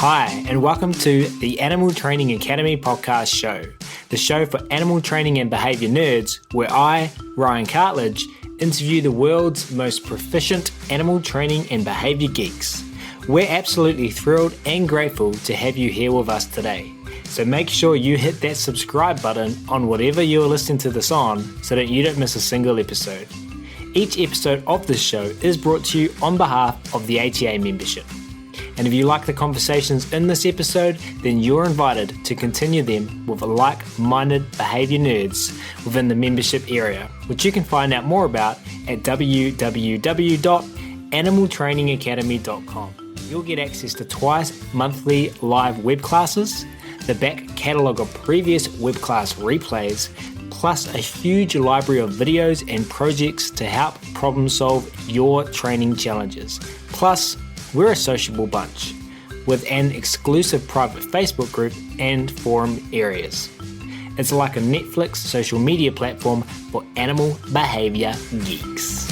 Hi, and welcome to the Animal Training Academy podcast show, the show for animal training and behavior nerds, where I, Ryan Cartledge, interview the world's most proficient animal training and behavior geeks. We're absolutely thrilled and grateful to have you here with us today. So make sure you hit that subscribe button on whatever you're listening to this on so that you don't miss a single episode. Each episode of this show is brought to you on behalf of the ATA membership. And if you like the conversations in this episode, then you're invited to continue them with like-minded behavior nerds within the membership area, which you can find out more about at www.animaltrainingacademy.com. You'll get access to twice monthly live web classes, the back catalogue of previous web class replays, plus a huge library of videos and projects to help problem solve your training challenges. Plus, we're a sociable bunch with an exclusive private Facebook group and forum areas. It's like a Netflix social media platform for animal behavior geeks.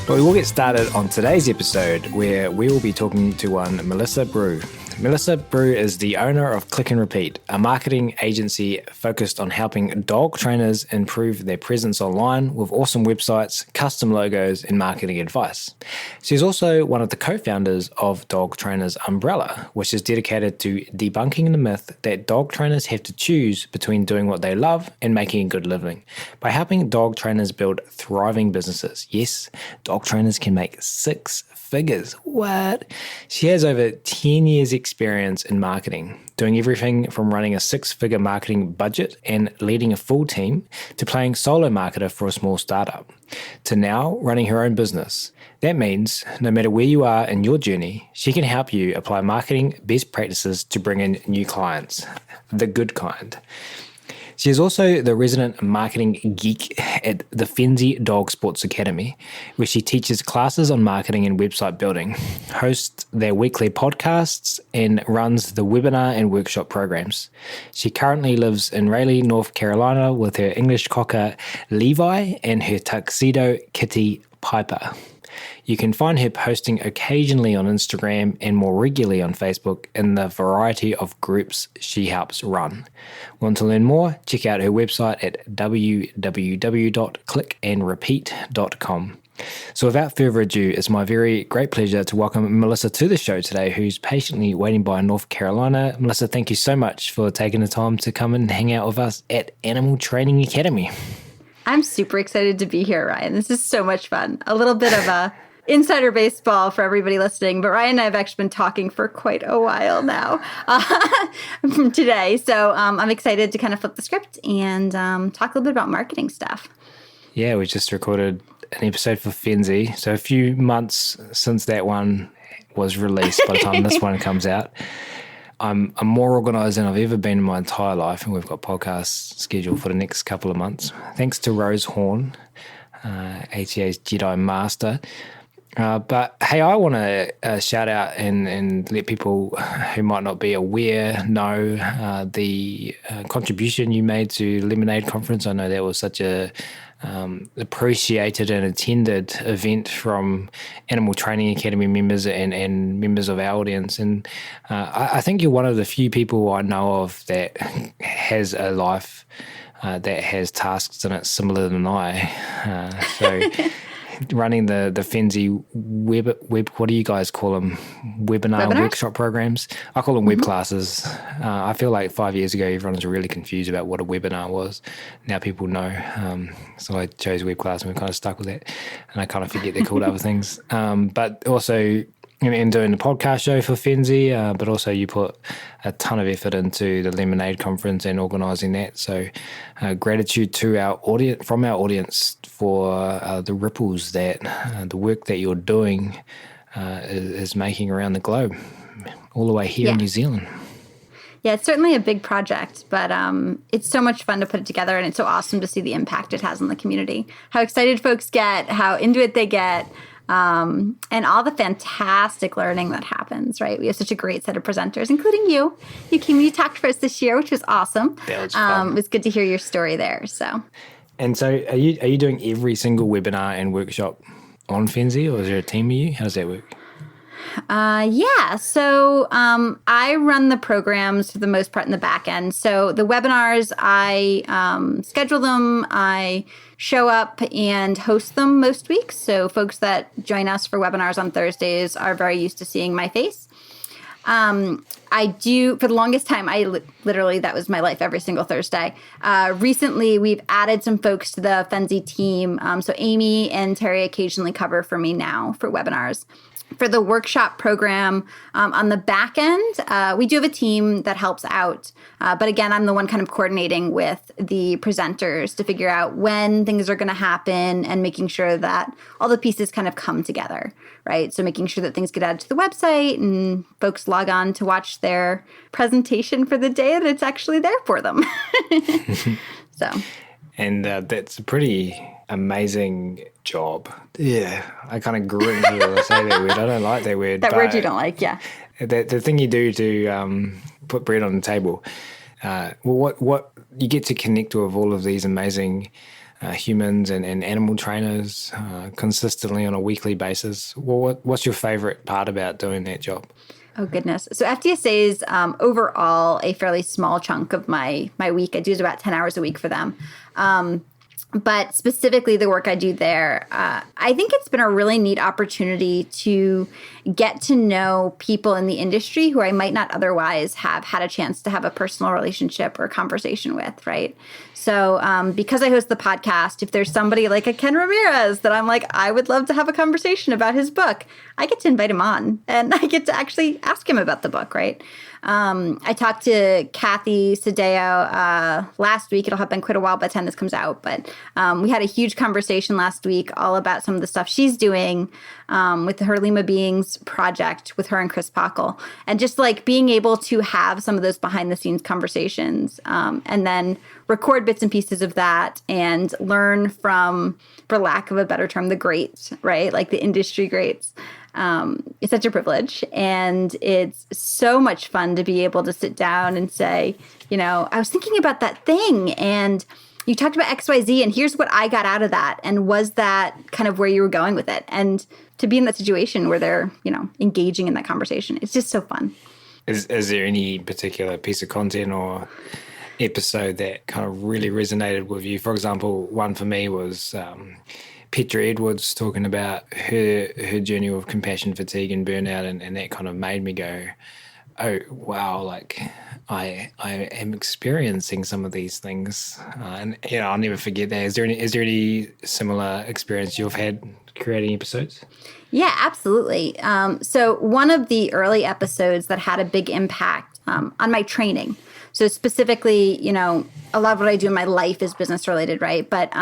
Well, we will get started on today's episode where we will be talking to one Melissa Brew. Melissa Brew is the owner of Click and Repeat, a marketing agency focused on helping dog trainers improve their presence online with awesome websites, custom logos, and marketing advice. She's also one of the co-founders of Dog Trainers Umbrella, which is dedicated to debunking the myth that dog trainers have to choose between doing what they love and making a good living by helping dog trainers build thriving businesses. Yes, dog trainers can make six figures. What? She has over 10 years experience in marketing, doing everything from running a six-figure marketing budget and leading a full team to playing solo marketer for a small startup, to now running her own business. That means no matter where you are in your journey, she can help you apply marketing best practices to bring in new clients, the good kind. She is also the resident marketing geek at the Fenzi Dog Sports Academy, where she teaches classes on marketing and website building, hosts their weekly podcasts, and runs the webinar and workshop programs. She currently lives in Raleigh, North Carolina with her English cocker Levi and her tuxedo kitty Piper. You can find her posting occasionally on Instagram and more regularly on Facebook in the variety of groups she helps run. Want to learn more? Check out her website at www.clickandrepeat.com. So without further ado, it's my very great pleasure to welcome Melissa to the show today, who's patiently waiting by in North Carolina. Melissa, thank you so much for taking the time to come and hang out with us at Animal Training Academy. I'm super excited to be here, Ryan. This is so much fun. A little bit of a insider baseball for everybody listening, but Ryan and I have actually been talking for quite a while now today. So I'm excited to kind of flip the script and talk a little bit about marketing stuff. Yeah, we just recorded an episode for Fenzi. So a few months since that one was released by the time this one comes out. I'm more organised than I've ever been in my entire life, and we've got podcasts scheduled for the next couple of months. Thanks to Rose Horn, ATA's Jedi Master. But hey, I want to shout out and let people who might not be aware know the contribution you made to Lemonade Conference. I know that was such a appreciated and attended event from Animal Training Academy members and members of our audience. And I think you're one of the few people I know of that has a life that has tasks in it similar than I. So running the Fenzi web, what do you guys call them? Webinar workshop programs? I call them web classes. I feel like 5 years ago, everyone was really confused about what a webinar was. Now people know. So I chose web class and we're kind of stuck with that. And I kind of forget they're called other things. But also in doing the podcast show for Fenzi, but also you put a ton of effort into the Lemonade Conference and organising that. So gratitude to our audience for the ripples that the work that you're doing is making around the globe, all the way here in New Zealand. Yeah, it's certainly a big project, but it's so much fun to put it together, and it's so awesome to see the impact it has on the community. How excited folks get, how into it they get, and all the fantastic learning that happens, right? We have such a great set of presenters, including you. You came, you talked for us this year, which was awesome. That was fun. It was good to hear your story there. So, and so are you doing every single webinar and workshop on Fenzi, or is there a team of you? How does that work? So I run the programs for the most part in the back end. So the webinars, I schedule them, I show up and host them most weeks. So folks that join us for webinars on Thursdays are very used to seeing my face. I do, for the longest time, literally, that was my life every single Thursday. Recently, we've added some folks to the Fenzi team. So Amy and Terry occasionally cover for me now for webinars. For the workshop program, on the back end, we do have a team that helps out. But again, I'm the one kind of coordinating with the presenters to figure out when things are going to happen and making sure that all the pieces kind of come together, right? So making sure that things get added to the website and folks log on to watch their presentation for the day that it's actually there for them. So. And that's a pretty amazing job. Yeah, I kind of grin when I say that word. I don't like that word. That word you don't like, yeah. The thing you do to put bread on the table. What you get to connect with all of these amazing humans and animal trainers consistently on a weekly basis. What's your favorite part about doing that job? Oh, goodness. So FDSA is overall a fairly small chunk of my week. I do about 10 hours a week for them. But specifically the work I do there, I think it's been a really neat opportunity to get to know people in the industry who I might not otherwise have had a chance to have a personal relationship or conversation with, right? So because I host the podcast, if there's somebody like a Ken Ramirez that I'm like, I would love to have a conversation about his book, I get to invite him on and I get to actually ask him about the book, right? I talked to Kathy Sadeo last week. It'll have been quite a while by the time this comes out, but we had a huge conversation last week all about some of the stuff she's doing with her Lima Beings project with her and Chris Pockle, and just like being able to have some of those behind the scenes conversations and then record bits and pieces of that and learn from, for lack of a better term, the greats, right? Like the industry greats. It's such a privilege, and it's so much fun to be able to sit down and say, you know, I was thinking about that thing and you talked about XYZ and here's what I got out of that. And was that kind of where you were going with it? And to be in that situation where they're, you know, engaging in that conversation, it's just so fun. Is there any particular piece of content or episode that kind of really resonated with you? For example, one for me was Petra Edwards talking about her journey of compassion fatigue and burnout, and that kind of made me go, oh, wow, like I am experiencing some of these things. And, you know, I'll never forget that. Is there any similar experience you've had creating episodes? Yeah, absolutely. So one of the early episodes that had a big impact on my training. So specifically, you know, a lot of what I do in my life is business related, right? But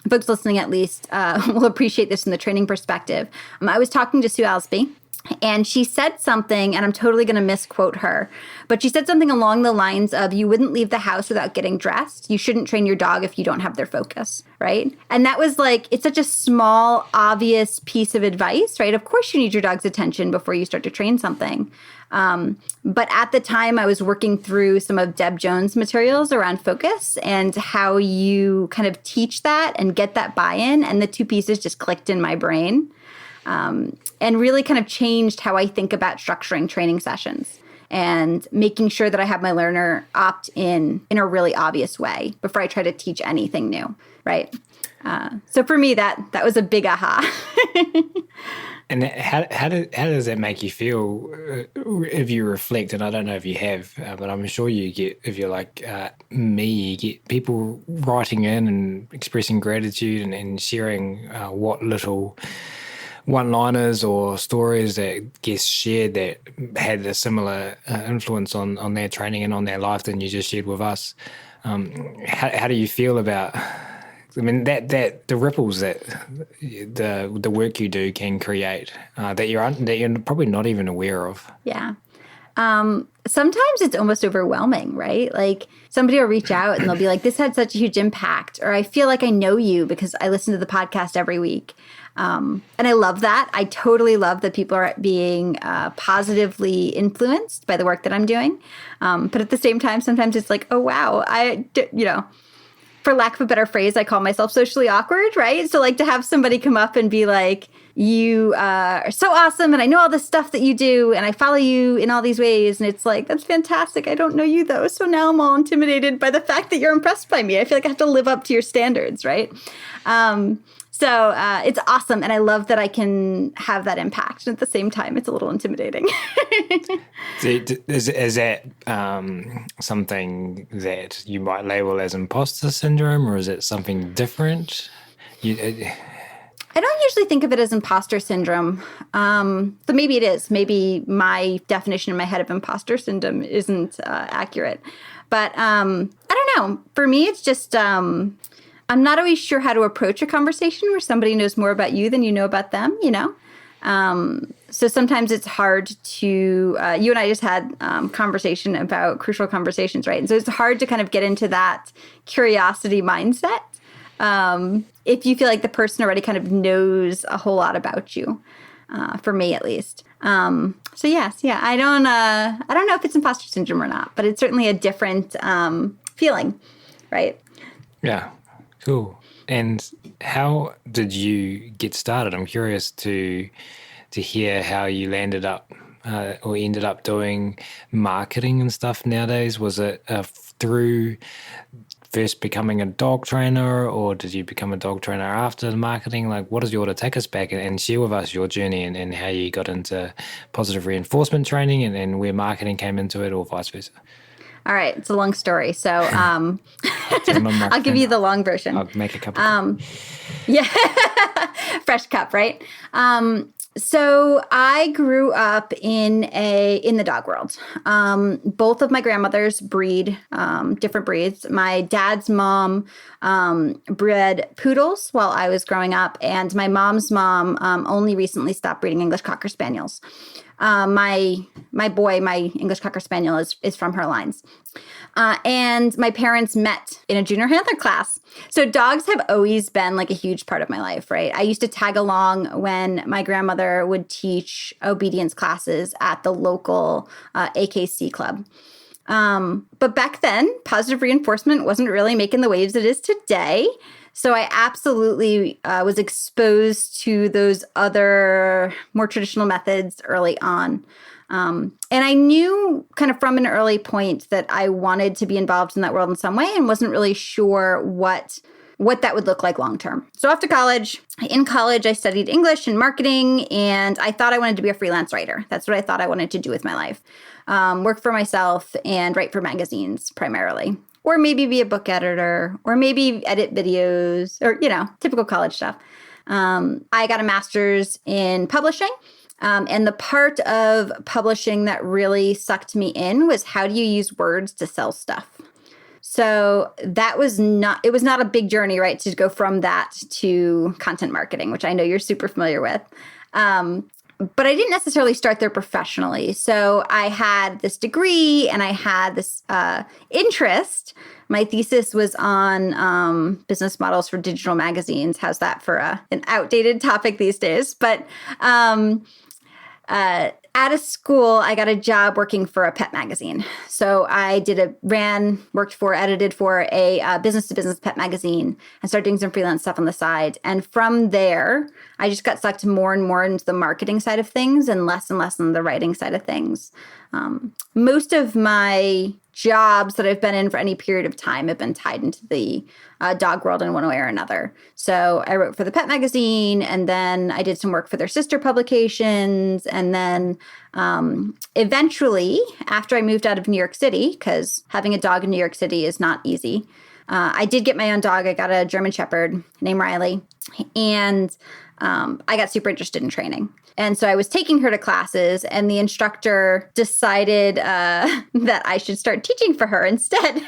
folks listening at least will appreciate this from the training perspective. I was talking to Sue Alsby, and she said something, and I'm totally going to misquote her, but she said something along the lines of, you wouldn't leave the house without getting dressed. You shouldn't train your dog if you don't have their focus, right? And that was like, it's such a small, obvious piece of advice, right? Of course you need your dog's attention before you start to train something. But at the time I was working through some of Deb Jones' materials around focus and how you kind of teach that and get that buy-in. And the two pieces just clicked in my brain. And really kind of changed how I think about structuring training sessions and making sure that I have my learner opt in a really obvious way before I try to teach anything new, right? So for me, that was a big aha. And how does that make you feel if you reflect? And I don't know if you have, but I'm sure you get, if you're like me, you get people writing in and expressing gratitude and sharing what little one-liners or stories that guests shared that had a similar influence on their training and on their life than you just shared with us. How do you feel about, I mean, that the ripples that the work you do can create that you're probably not even aware of? Yeah. Sometimes it's almost overwhelming, right? Like somebody will reach out and they'll be like, this had such a huge impact, or I feel like I know you because I listen to the podcast every week. And I love that. I totally love that people are being positively influenced by the work that I'm doing. But at the same time, sometimes it's like, oh, wow, for lack of a better phrase, I call myself socially awkward, right? So like to have somebody come up and be like, you are so awesome, and I know all this stuff that you do, and I follow you in all these ways, and it's like, that's fantastic. I don't know you though, so now I'm all intimidated by the fact that you're impressed by me. I feel like I have to live up to your standards, right? So it's awesome, and I love that I can have that impact. And at the same time, it's a little intimidating. Is that something that you might label as imposter syndrome, or is it something different? I don't usually think of it as imposter syndrome, but maybe it is. Maybe my definition in my head of imposter syndrome isn't accurate. But I don't know. For me, it's just I'm not always sure how to approach a conversation where somebody knows more about you than you know about them, you know? So sometimes it's hard to, you and I just had conversation about crucial conversations, right? And so it's hard to kind of get into that curiosity mindset if you feel like the person already kind of knows a whole lot about you, for me at least. So yes, yeah, I don't know if it's imposter syndrome or not, but it's certainly a different feeling, right? Yeah, cool. And how did you get started? I'm curious to hear how you landed up or ended up doing marketing and stuff nowadays. Was it through first becoming a dog trainer, or did you become a dog trainer after the marketing? Like, what is your, to take us back and share with us your journey and how you got into positive reinforcement training and where marketing came into it, or vice versa? All right. It's a long story. So I'll give you the long version. I'll make a cup of yeah. Fresh cup, right? So I grew up in the dog world. Both of my grandmothers breed different breeds. My dad's mom bred poodles while I was growing up, and my mom's mom only recently stopped breeding English Cocker Spaniels. My English Cocker Spaniel is from her lines. And my parents met in a junior handler class. So dogs have always been like a huge part of my life, right? I used to tag along when my grandmother would teach obedience classes at the local AKC club. But back then, positive reinforcement wasn't really making the waves it is today. So I absolutely was exposed to those other more traditional methods early on. And I knew kind of from an early point that I wanted to be involved in that world in some way and wasn't really sure what that would look like long term. So after college, I studied English and marketing, and I thought I wanted to be a freelance writer. That's what I thought I wanted to do with my life. Work for myself and write for magazines primarily. Or maybe be a book editor, or maybe edit videos, or, typical college stuff. I got a master's in publishing. And the part of publishing that really sucked me in was, how do you use words to sell stuff? So it was not a big journey, right, to go from that to content marketing, which I know you're super familiar with. But I didn't necessarily start there professionally. So I had this degree and I had this interest. My thesis was on business models for digital magazines. How's that for an outdated topic these days? But out of school, I got a job working for a pet magazine. So I edited for a business-to-business pet magazine and started doing some freelance stuff on the side. And from there, I just got sucked more and more into the marketing side of things and less on the writing side of things. Most of my jobs that I've been in for any period of time have been tied into the dog world in one way or another. So I wrote for the pet magazine, and then I did some work for their sister publications. And then eventually, after I moved out of New York City, because having a dog in New York City is not easy, I did get my own dog. I got a German Shepherd named Riley, and I got super interested in training. And so I was taking her to classes, and the instructor decided that I should start teaching for her instead.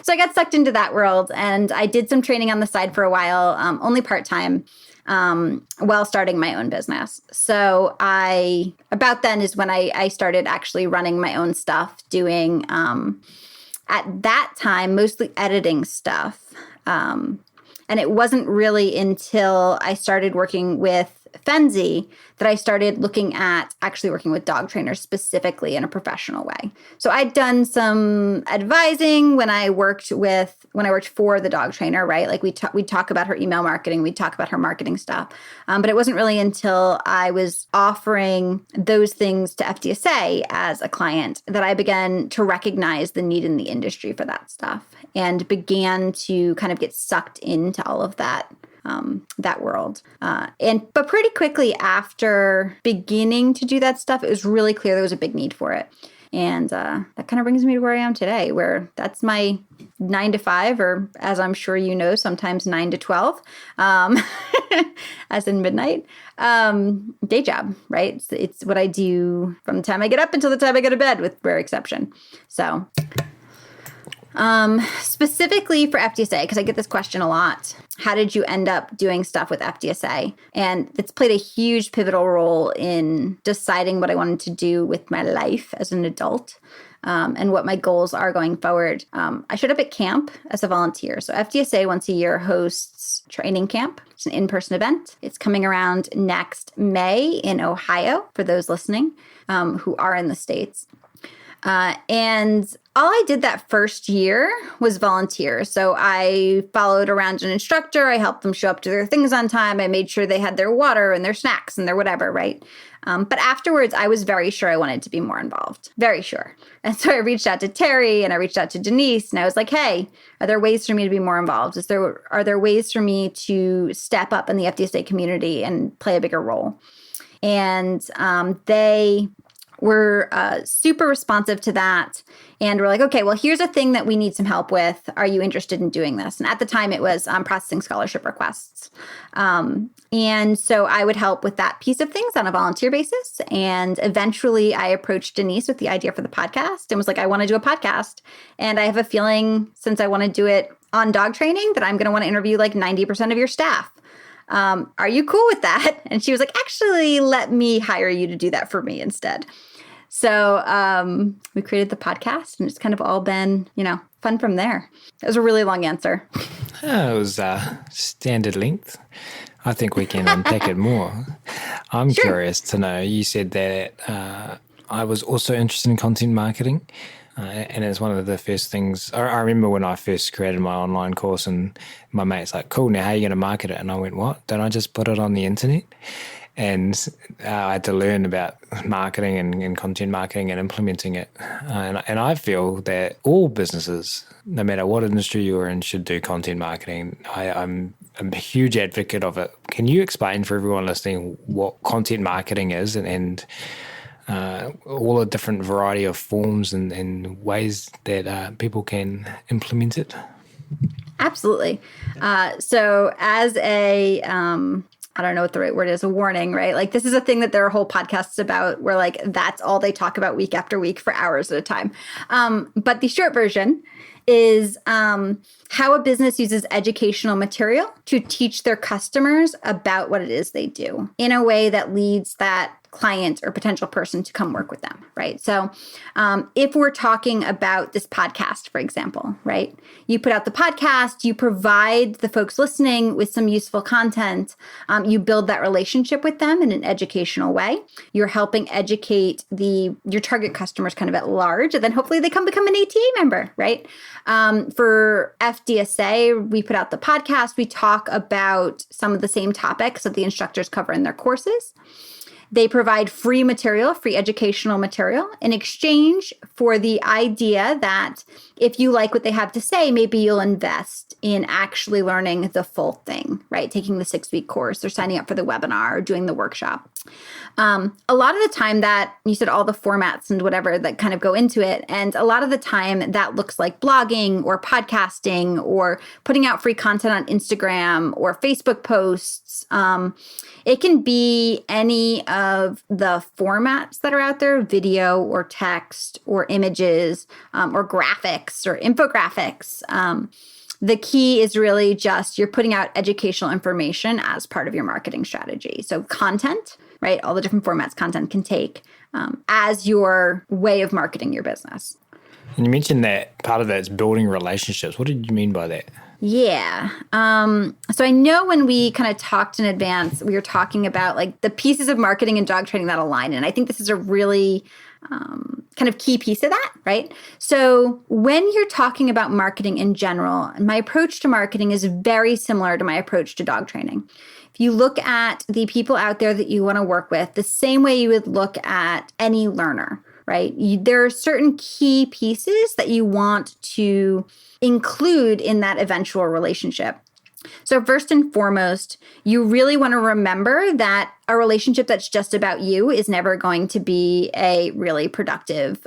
So I got sucked into that world, and I did some training on the side for a while, only part-time, while starting my own business. So about then is when I started actually running my own stuff, doing, at that time, mostly editing stuff. And it wasn't really until I started working with Fenzi that I started looking at actually working with dog trainers specifically in a professional way. So I'd done some advising when I worked for the dog trainer, right? Like we'd talk about her email marketing, we'd talk about her marketing stuff. But it wasn't really until I was offering those things to FDSA as a client that I began to recognize the need in the industry for that stuff and began to kind of get sucked into all of that world. But pretty quickly after beginning to do that stuff, it was really clear there was a big need for it. And that kind of brings me to where I am today, where that's my 9 to 5, or as I'm sure you know, sometimes 9 to 12, as in midnight, day job, right? It's what I do from the time I get up until the time I go to bed, with rare exception. So specifically for FDSA, because I get this question a lot. How did you end up doing stuff with FDSA? And it's played a huge pivotal role in deciding what I wanted to do with my life as an adult, and what my goals are going forward. I showed up at camp as a volunteer. So FDSA once a year hosts training camp. It's an in-person event. It's coming around next May in Ohio for those listening who are in the States. And all I did that first year was volunteer. So I followed around an instructor. I helped them show up to their things on time. I made sure they had their water and their snacks and their whatever, right? But afterwards, I was very sure I wanted to be more involved. Very sure. And so I reached out to Terry and I reached out to Denise and I was like, hey, are there ways for me to be more involved? Are there ways for me to step up in the FDSA community and play a bigger role? And they were super responsive to that. And we're like, okay, well, here's a thing that we need some help with. Are you interested in doing this? And at the time it was processing scholarship requests. And so I would help with that piece of things on a volunteer basis. And eventually I approached Denise with the idea for the podcast and was like, I want to do a podcast. And I have a feeling, since I want to do it on dog training, that I'm going to want to interview like 90% of your staff. Are you cool with that? And she was like, actually, let me hire you to do that for me instead. So we created the podcast and it's kind of all been, fun from there. It was a really long answer. It was standard length. I think we can unpack it more. I'm curious to know, you said that I was also interested in content marketing. And it's one of the first things, I remember when I first created my online course and my mate's like, cool, now how are you going to market it? And I went, what? Don't I just put it on the internet? And I had to learn about marketing and content marketing and implementing it. And I feel that all businesses, no matter what industry you're in, should do content marketing. I'm a huge advocate of it. Can you explain for everyone listening what content marketing is and all the different variety of forms and ways that people can implement it? Absolutely. So as a, I don't know what the right word is, a warning, right? Like this is a thing that there are whole podcasts about where like that's all they talk about week after week for hours at a time. But the short version is how a business uses educational material to teach their customers about what it is they do in a way that leads that client or potential person to come work with them, right? So if we're talking about this podcast, for example, right? You put out the podcast, you provide the folks listening with some useful content, you build that relationship with them in an educational way. You're helping educate your target customers kind of at large, and then hopefully they become an ATA member, right? For FDSA, we put out the podcast, we talk about some of the same topics that the instructors cover in their courses. They provide free material, free educational material in exchange for the idea that if you like what they have to say, maybe you'll invest in actually learning the full thing, right? Taking the 6-week course or signing up for the webinar or doing the workshop. A lot of the time that you said all the formats and whatever that kind of go into it. And a lot of the time that looks like blogging or podcasting or putting out free content on Instagram or Facebook posts. It can be any of the formats that are out there, video or text or images or graphics or infographics. The key is really just you're putting out educational information as part of your marketing strategy. So content, right? All the different formats content can take as your way of marketing your business. And you mentioned that part of that is building relationships. What did you mean by that? Yeah. So I know when we kind of talked in advance, we were talking about like the pieces of marketing and dog training that align. And I think this is a really kind of key piece of that, right? So when you're talking about marketing in general, my approach to marketing is very similar to my approach to dog training. If you look at the people out there that you want to work with, the same way you would look at any learner, right? There are certain key pieces that you want to include in that eventual relationship. So first and foremost, you really want to remember that a relationship that's just about you is never going to be a really productive,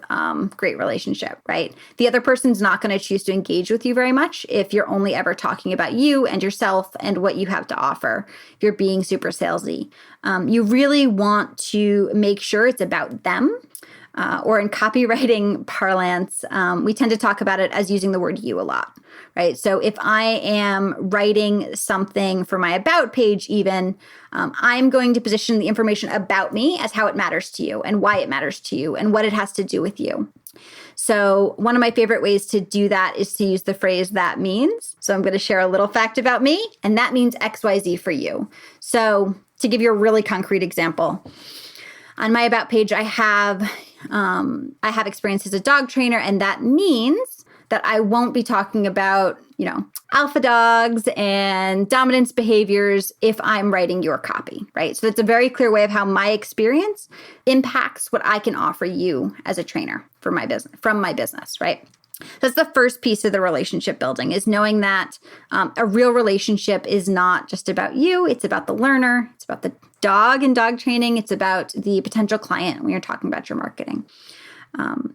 great relationship, right? The other person's not going to choose to engage with you very much if you're only ever talking about you and yourself and what you have to offer. If you're being super salesy, you really want to make sure it's about them. Or in copywriting parlance, we tend to talk about it as using the word you a lot, right? So if I am writing something for my about page even, I'm going to position the information about me as how it matters to you and why it matters to you and what it has to do with you. So one of my favorite ways to do that is to use the phrase "that means." So I'm going to share a little fact about me, and that means XYZ for you. So to give you a really concrete example, on my about page, I have experience as a dog trainer, and that means that I won't be talking about, alpha dogs and dominance behaviors if I'm writing your copy, right? So that's a very clear way of how my experience impacts what I can offer you as a trainer for my business, from my business, right? That's the first piece of the relationship building, is knowing that a real relationship is not just about you. It's about the learner. It's about the dog and dog training. It's about the potential client when you're talking about your marketing.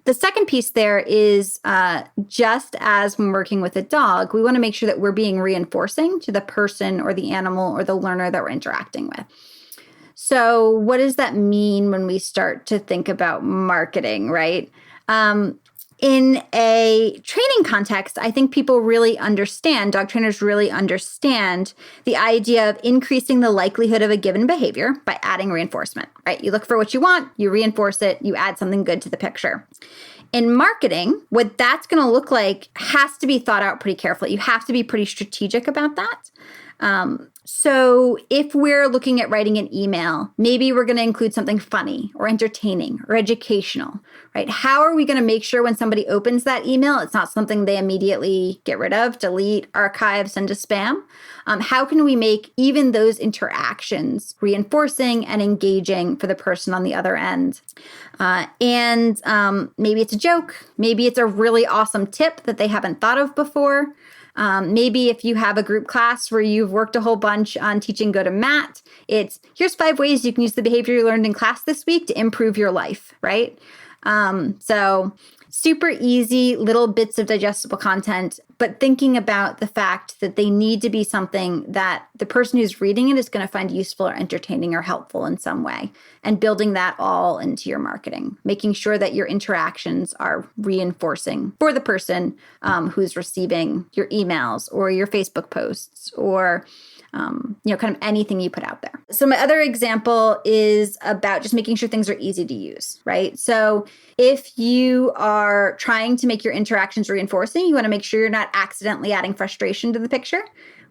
The second piece there is just as when working with a dog, we want to make sure that we're being reinforcing to the person or the animal or the learner that we're interacting with. So what does that mean when we start to think about marketing, right? In a training context, I think people really understand, dog trainers really understand the idea of increasing the likelihood of a given behavior by adding reinforcement, right? You look for what you want, you reinforce it, you add something good to the picture. In marketing, what that's going to look like has to be thought out pretty carefully. You have to be pretty strategic about that. So if we're looking at writing an email, maybe we're going to include something funny or entertaining or educational, right? How are we going to make sure when somebody opens that email, it's not something they immediately get rid of, delete, archive, send to spam? How can we make even those interactions reinforcing and engaging for the person on the other end? And maybe it's a joke. Maybe it's a really awesome tip that they haven't thought of before. Maybe if you have a group class where you've worked a whole bunch on teaching Go to Mat, it's here's 5 ways you can use the behavior you learned in class this week to improve your life, right? So super easy little bits of digestible content, but thinking about the fact that they need to be something that the person who's reading it is going to find useful or entertaining or helpful in some way, and building that all into your marketing, making sure that your interactions are reinforcing for the person who's receiving your emails or your Facebook posts or kind of anything you put out there. So my other example is about just making sure things are easy to use, right? So if you are trying to make your interactions reinforcing, you want to make sure you're not accidentally adding frustration to the picture.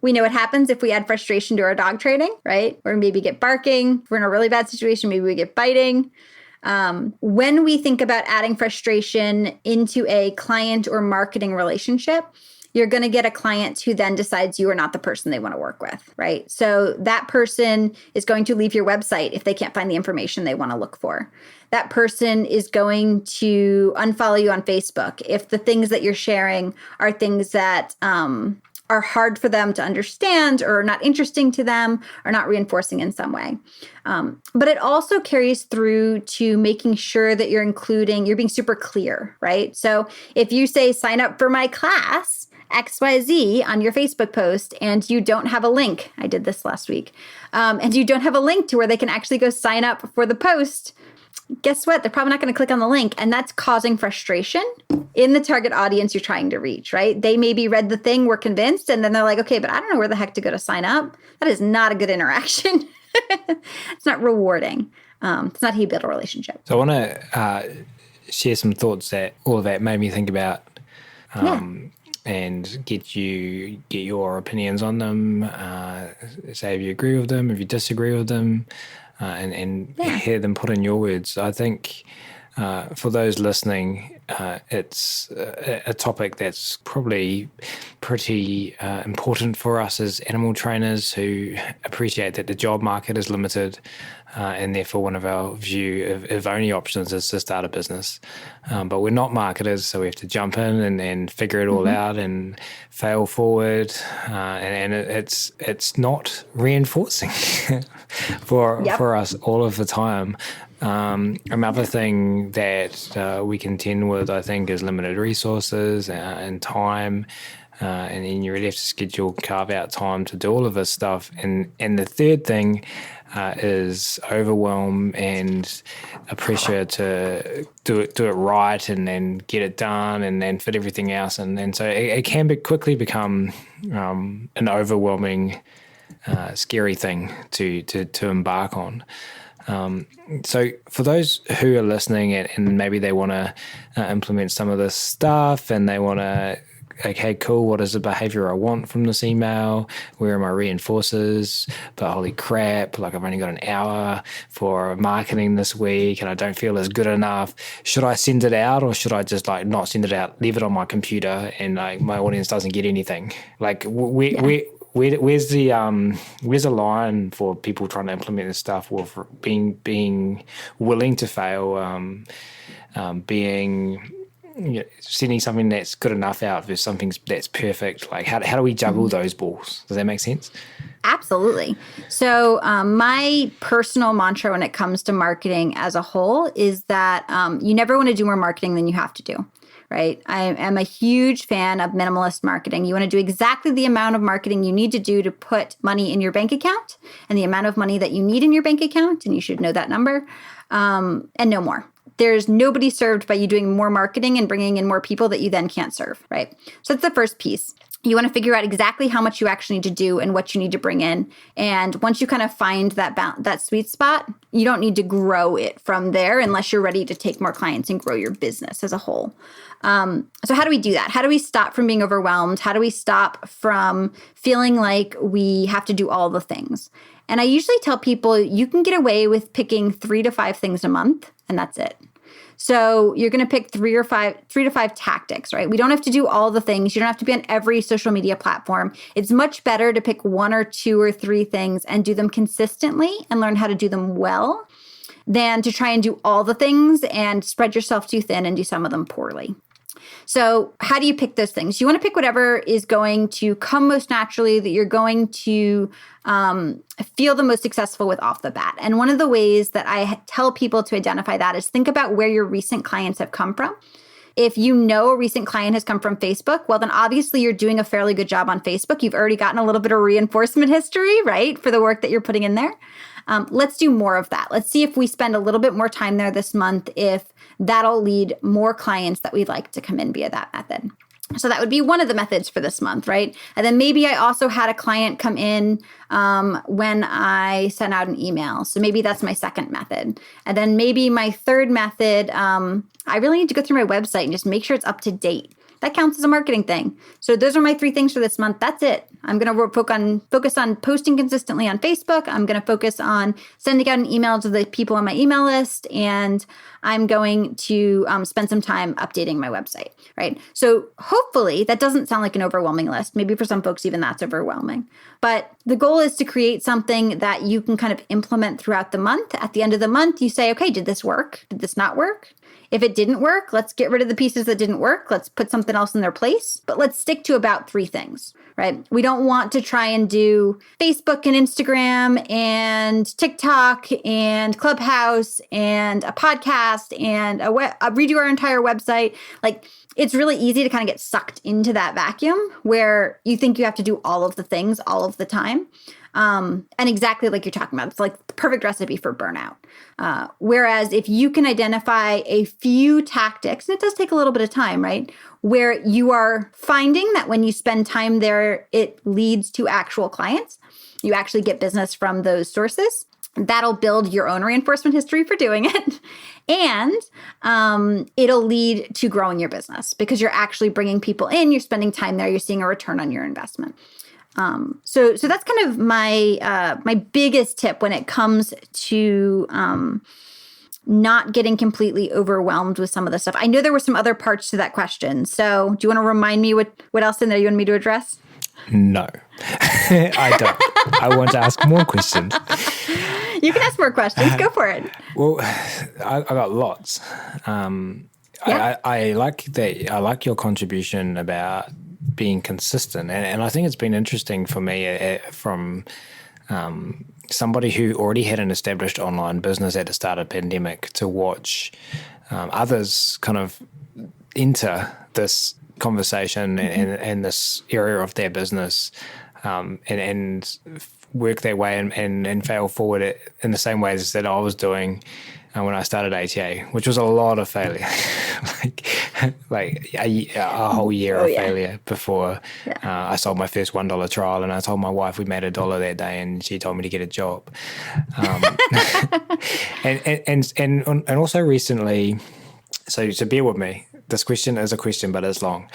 We know what happens if we add frustration to our dog training, right? Or maybe get barking. If we're in a really bad situation, maybe we get biting. When we think about adding frustration into a client or marketing relationship, you're going to get a client who then decides you are not the person they want to work with, right? So that person is going to leave your website if they can't find the information they want to look for. That person is going to unfollow you on Facebook if the things that you're sharing are things that are hard for them to understand or not interesting to them or not reinforcing in some way. But it also carries through to making sure that you're being super clear, right? So if you say, sign up for my class, XYZ on your Facebook post, and you don't have a link, I did this last week, and you don't have a link to where they can actually go sign up for the post, guess what? They're probably not going to click on the link, and that's causing frustration in the target audience you're trying to reach, right? They maybe read the thing, were convinced, and then they're like, okay, but I don't know where the heck to go to sign up. That is not a good interaction. It's not rewarding. It's not how you build a relationship. So I want to share some thoughts that all of that made me think about. and get your opinions on them, say if you agree with them, if you disagree with them, and hear them put in your words. I think for those listening, it's a topic that's probably pretty important for us as animal trainers who appreciate that the job market is limited, and therefore one of our view of only options is to start a business. But we're not marketers, so we have to jump in and figure it all out and fail forward, and it's not reinforcing for us all of the time. Another thing that we contend with, I think, is limited resources and time, and then you really have to carve out time to do all of this stuff. And the third thing is overwhelm and a pressure to do it right and then get it done and then fit everything else. And so it can quickly become an overwhelming, scary thing to embark on. So for those who are listening and maybe they want to implement some of this stuff and they want to, okay, cool, what is the behavior I want from this email? Where are my reinforcers? But holy crap, like I've only got an hour for marketing this week and I don't feel as good enough. Should I send it out or should I just like not send it out, leave it on my computer and like my audience doesn't get anything? Like where's the line for people trying to implement this stuff, or for being willing to fail, sending something that's good enough out versus something that's perfect? Like how do we juggle those balls? Does that make sense? Absolutely. So my personal mantra when it comes to marketing as a whole is that you never want to do more marketing than you have to do. Right? I am a huge fan of minimalist marketing. You want to do exactly the amount of marketing you need to do to put money in your bank account and the amount of money that you need in your bank account, and you should know that number, and no more. There's nobody served by you doing more marketing and bringing in more people that you then can't serve, right? So that's the first piece. You want to figure out exactly how much you actually need to do and what you need to bring in. And once you kind of find that sweet spot, you don't need to grow it from there unless you're ready to take more clients and grow your business as a whole. So how do we do that? How do we stop from being overwhelmed? How do we stop from feeling like we have to do all the things? And I usually tell people you can get away with picking 3 to 5 things a month, and that's it. So you're going to pick 3 to 5 tactics, right? We don't have to do all the things. You don't have to be on every social media platform. It's much better to pick 1 or 2 or 3 things and do them consistently and learn how to do them well than to try and do all the things and spread yourself too thin and do some of them poorly. So how do you pick those things? You want to pick whatever is going to come most naturally, that you're going to feel the most successful with off the bat. And one of the ways that I tell people to identify that is think about where your recent clients have come from. If you know a recent client has come from Facebook, well, then obviously you're doing a fairly good job on Facebook. You've already gotten a little bit of reinforcement history, right, for the work that you're putting in there. Let's do more of that. Let's see if we spend a little bit more time there this month, if that'll lead more clients that we'd like to come in via that method. So that would be one of the methods for this month, right? And then maybe I also had a client come in when I sent out an email. So maybe that's my second method. And then maybe my third method, I really need to go through my website and just make sure it's up to date. That counts as a marketing thing. So those are my 3 things for this month. That's it. I'm going to focus on posting consistently on Facebook. I'm going to focus on sending out an email to the people on my email list. And I'm going to spend some time updating my website, right? So hopefully that doesn't sound like an overwhelming list. Maybe for some folks, even that's overwhelming. But the goal is to create something that you can kind of implement throughout the month. At the end of the month, you say, okay, did this work? Did this not work? If it didn't work, let's get rid of the pieces that didn't work. Let's put something else in their place. But let's stick to about 3 things, right? We don't want to try and do Facebook and Instagram and TikTok and Clubhouse and a podcast and redo our entire website. Like, it's really easy to kind of get sucked into that vacuum where you think you have to do all of the things all of the time. And exactly like you're talking about, it's like the perfect recipe for burnout. Whereas if you can identify a few tactics, and it does take a little bit of time, right? Where you are finding that when you spend time there, it leads to actual clients. You actually get business from those sources. That'll build your own reinforcement history for doing it. And it'll lead to growing your business because you're actually bringing people in, you're spending time there, you're seeing a return on your investment. So that's kind of my biggest tip when it comes to not getting completely overwhelmed with some of the stuff. I know there were some other parts to that question. So do you want to remind me what else in there you want me to address? No, I don't. I want to ask more questions. You can ask more questions. Go for it. Well, I got lots. I like that. I like your contribution about being consistent, and I think it's been interesting for me from somebody who already had an established online business at the start of the pandemic to watch others kind of enter this conversation and this area of their business and work their way and fail forward in the same ways that I was doing when I started ATA, which was a lot of failure, like a whole year of failure before I sold my first $1 trial, and I told my wife we made $1 that day, and she told me to get a job. And also recently, so bear with me. This question is a question, but it's long.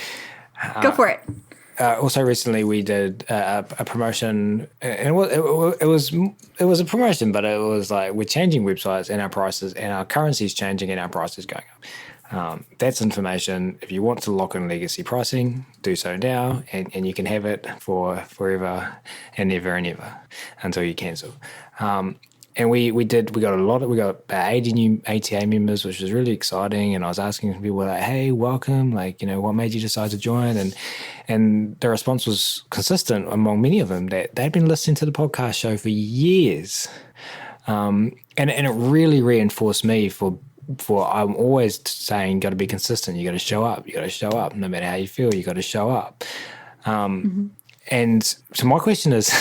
Go for it. Also, recently we did a promotion, and it was a promotion, but it was like we're changing websites and our prices, and our currency is changing and our price is going up. That's information. If you want to lock in legacy pricing, do so now, and you can have it for forever and ever until you cancel. And we got about 80 new ATA members, which was really exciting. And I was asking people like, hey, welcome, what made you decide to join? And the response was consistent among many of them that they'd been listening to the podcast show for years. And it really reinforced me for I'm always saying, got to be consistent. You got to show up. No matter how you feel, you got to show up. And so my question is,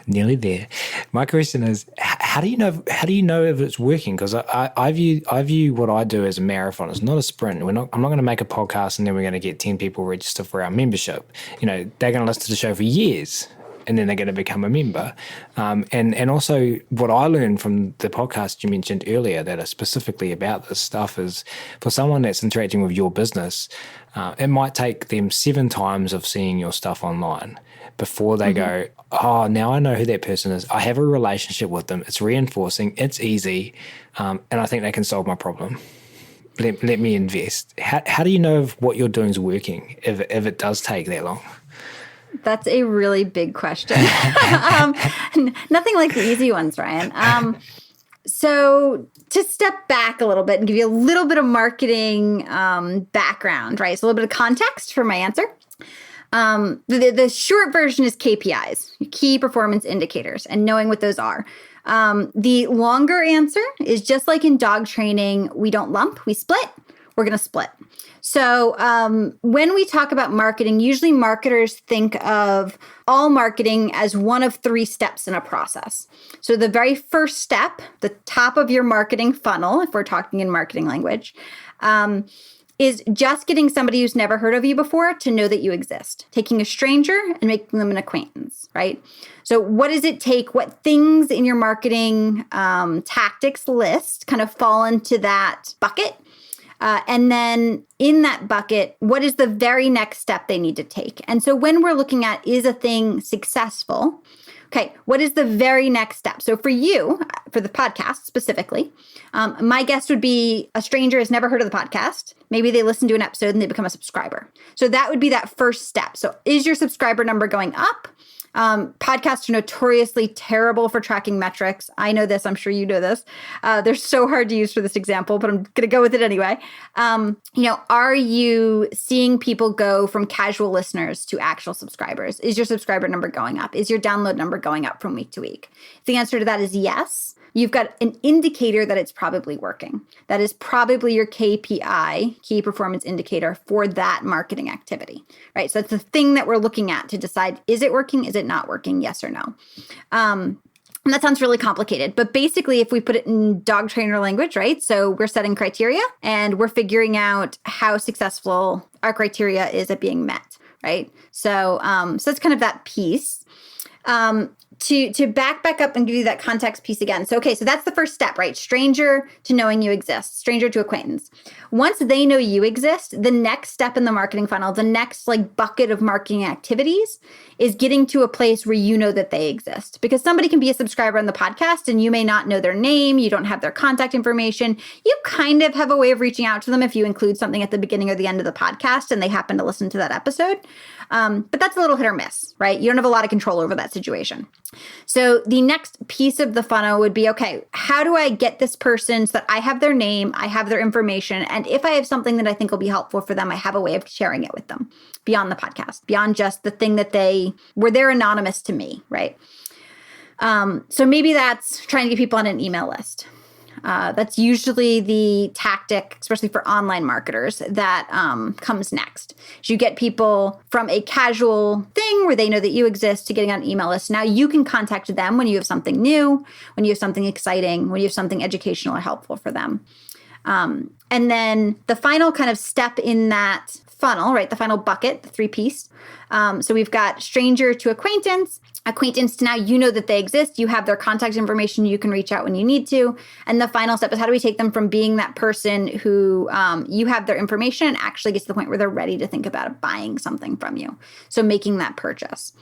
nearly there. My question is, how do you know if it's working? Because I view what I do as a marathon. It's not a sprint. I'm not going to make a podcast and then we're going to get 10 people registered for our membership. They're going to listen to the show for years, and then they're going to become a member. And also what I learned from the podcast you mentioned earlier that are specifically about this stuff is for someone that's interacting with your business, it might take them 7 times of seeing your stuff online before they go, oh, now I know who that person is. I have a relationship with them. It's reinforcing. It's easy. And I think they can solve my problem. Let me invest. How do you know if what you're doing is working if it does take that long? That's a really big question. Nothing like the easy ones, Ryan. So to step back a little bit and give you a little bit of marketing background, right? So a little bit of context for my answer. The short version is KPIs, key performance indicators, and knowing what those are. The longer answer is just like in dog training, we don't lump, we split. We're going to split. So when we talk about marketing, usually marketers think of all marketing as one of 3 steps in a process. So the very first step, the top of your marketing funnel, if we're talking in marketing language, is just getting somebody who's never heard of you before to know that you exist, taking a stranger and making them an acquaintance, right? So what does it take? What things in your marketing tactics list kind of fall into that bucket? And then in that bucket, what is the very next step they need to take? And so when we're looking at, is a thing successful? Okay, what is the very next step? So for you, for the podcast specifically, my guess would be a stranger has never heard of the podcast. Maybe they listen to an episode and they become a subscriber. So that would be that first step. So is your subscriber number going up? Podcasts are notoriously terrible for tracking metrics. I know this. I'm sure you know this. They're so hard to use for this example, but I'm going to go with it anyway. Are you seeing people go from casual listeners to actual subscribers? Is your subscriber number going up? Is your download number going up from week to week? If the answer to that is yes, you've got an indicator that it's probably working. That is probably your KPI, key performance indicator, for that marketing activity, right? So that's the thing that we're looking at to decide, is it working? Is it not working? Yes or no? And that sounds really complicated, but basically if we put it in dog trainer language, right? So we're setting criteria and we're figuring out how successful our criteria is at being met, right? So that's kind of that piece. To back up and give you that context piece again. So that's the first step, right? Stranger to knowing you exist, stranger to acquaintance. Once they know you exist, the next step in the marketing funnel, the next like bucket of marketing activities is getting to a place where you know that they exist. Because somebody can be a subscriber on the podcast and you may not know their name, you don't have their contact information. You kind of have a way of reaching out to them if you include something at the beginning or the end of the podcast and they happen to listen to that episode. But that's a little hit or miss, right? You don't have a lot of control over that situation. So the next piece of the funnel would be, okay, how do I get this person so that I have their name, I have their information, and if I have something that I think will be helpful for them, I have a way of sharing it with them beyond the podcast, beyond just the thing that they're anonymous to me, right? So maybe that's trying to get people on an email list. That's usually the tactic, especially for online marketers, that comes next. You get people from a casual thing where they know that you exist to getting on an email list. Now you can contact them when you have something new, when you have something exciting, when you have something educational or helpful for them. And then the final kind of step in that funnel, right? The final bucket, the 3-piece. So we've got stranger to acquaintance to now you know that they exist. You have their contact information. You can reach out when you need to. And the final step is how do we take them from being that person who you have their information and actually gets to the point where they're ready to think about buying something from you. So making that purchase.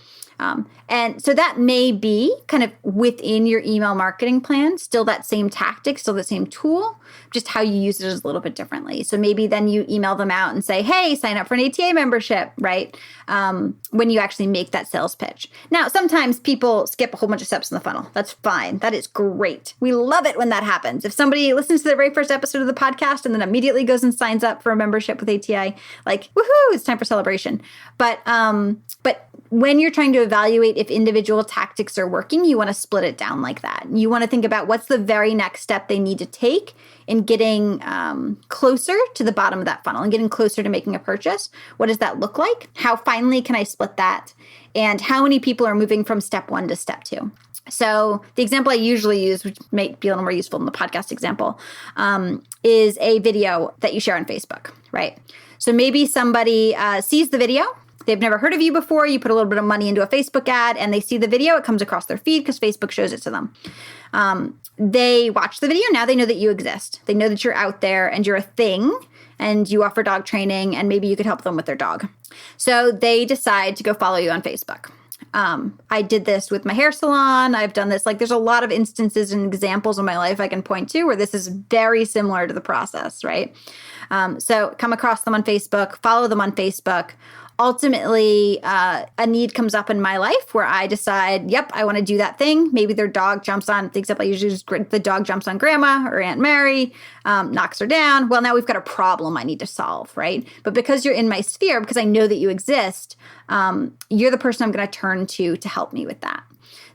And so that may be kind of within your email marketing plan, still that same tactic, still the same tool, just how you use it is a little bit differently. So maybe then you email them out and say, hey, sign up for an ATA membership, right? When you actually make that sales pitch. Now, sometimes people skip a whole bunch of steps in the funnel. That's fine. That is great. We love it when that happens. If somebody listens to the very first episode of the podcast and then immediately goes and signs up for a membership with ATA, like, woohoo, it's time for celebration. But when you're trying to evaluate if individual tactics are working, you want to split it down like that. You want to think about what's the very next step they need to take in getting closer to the bottom of that funnel and getting closer to making a purchase. What does that look like? How finely can I split that? And how many people are moving from step 1 to step 2? So the example I usually use, which may be a little more useful than the podcast example, is a video that you share on Facebook, right? So maybe somebody sees the video. They've never heard of you before. You put a little bit of money into a Facebook ad and they see the video. It comes across their feed because Facebook shows it to them. They watch the video. Now they know that you exist. They know that you're out there and you're a thing and you offer dog training and maybe you could help them with their dog. So they decide to go follow you on Facebook. I did this with my hair salon. I've done this. Like there's a lot of instances and examples in my life I can point to where this is very similar to the process, right? So come across them on Facebook, follow them on Facebook. Ultimately, a need comes up in my life where I decide, yep, I want to do that thing. Maybe their dog jumps on, the example I usually use, the dog jumps on grandma or Aunt Mary, knocks her down. Well, now we've got a problem I need to solve, right? But because you're in my sphere, because I know that you exist, you're the person I'm going to turn to help me with that.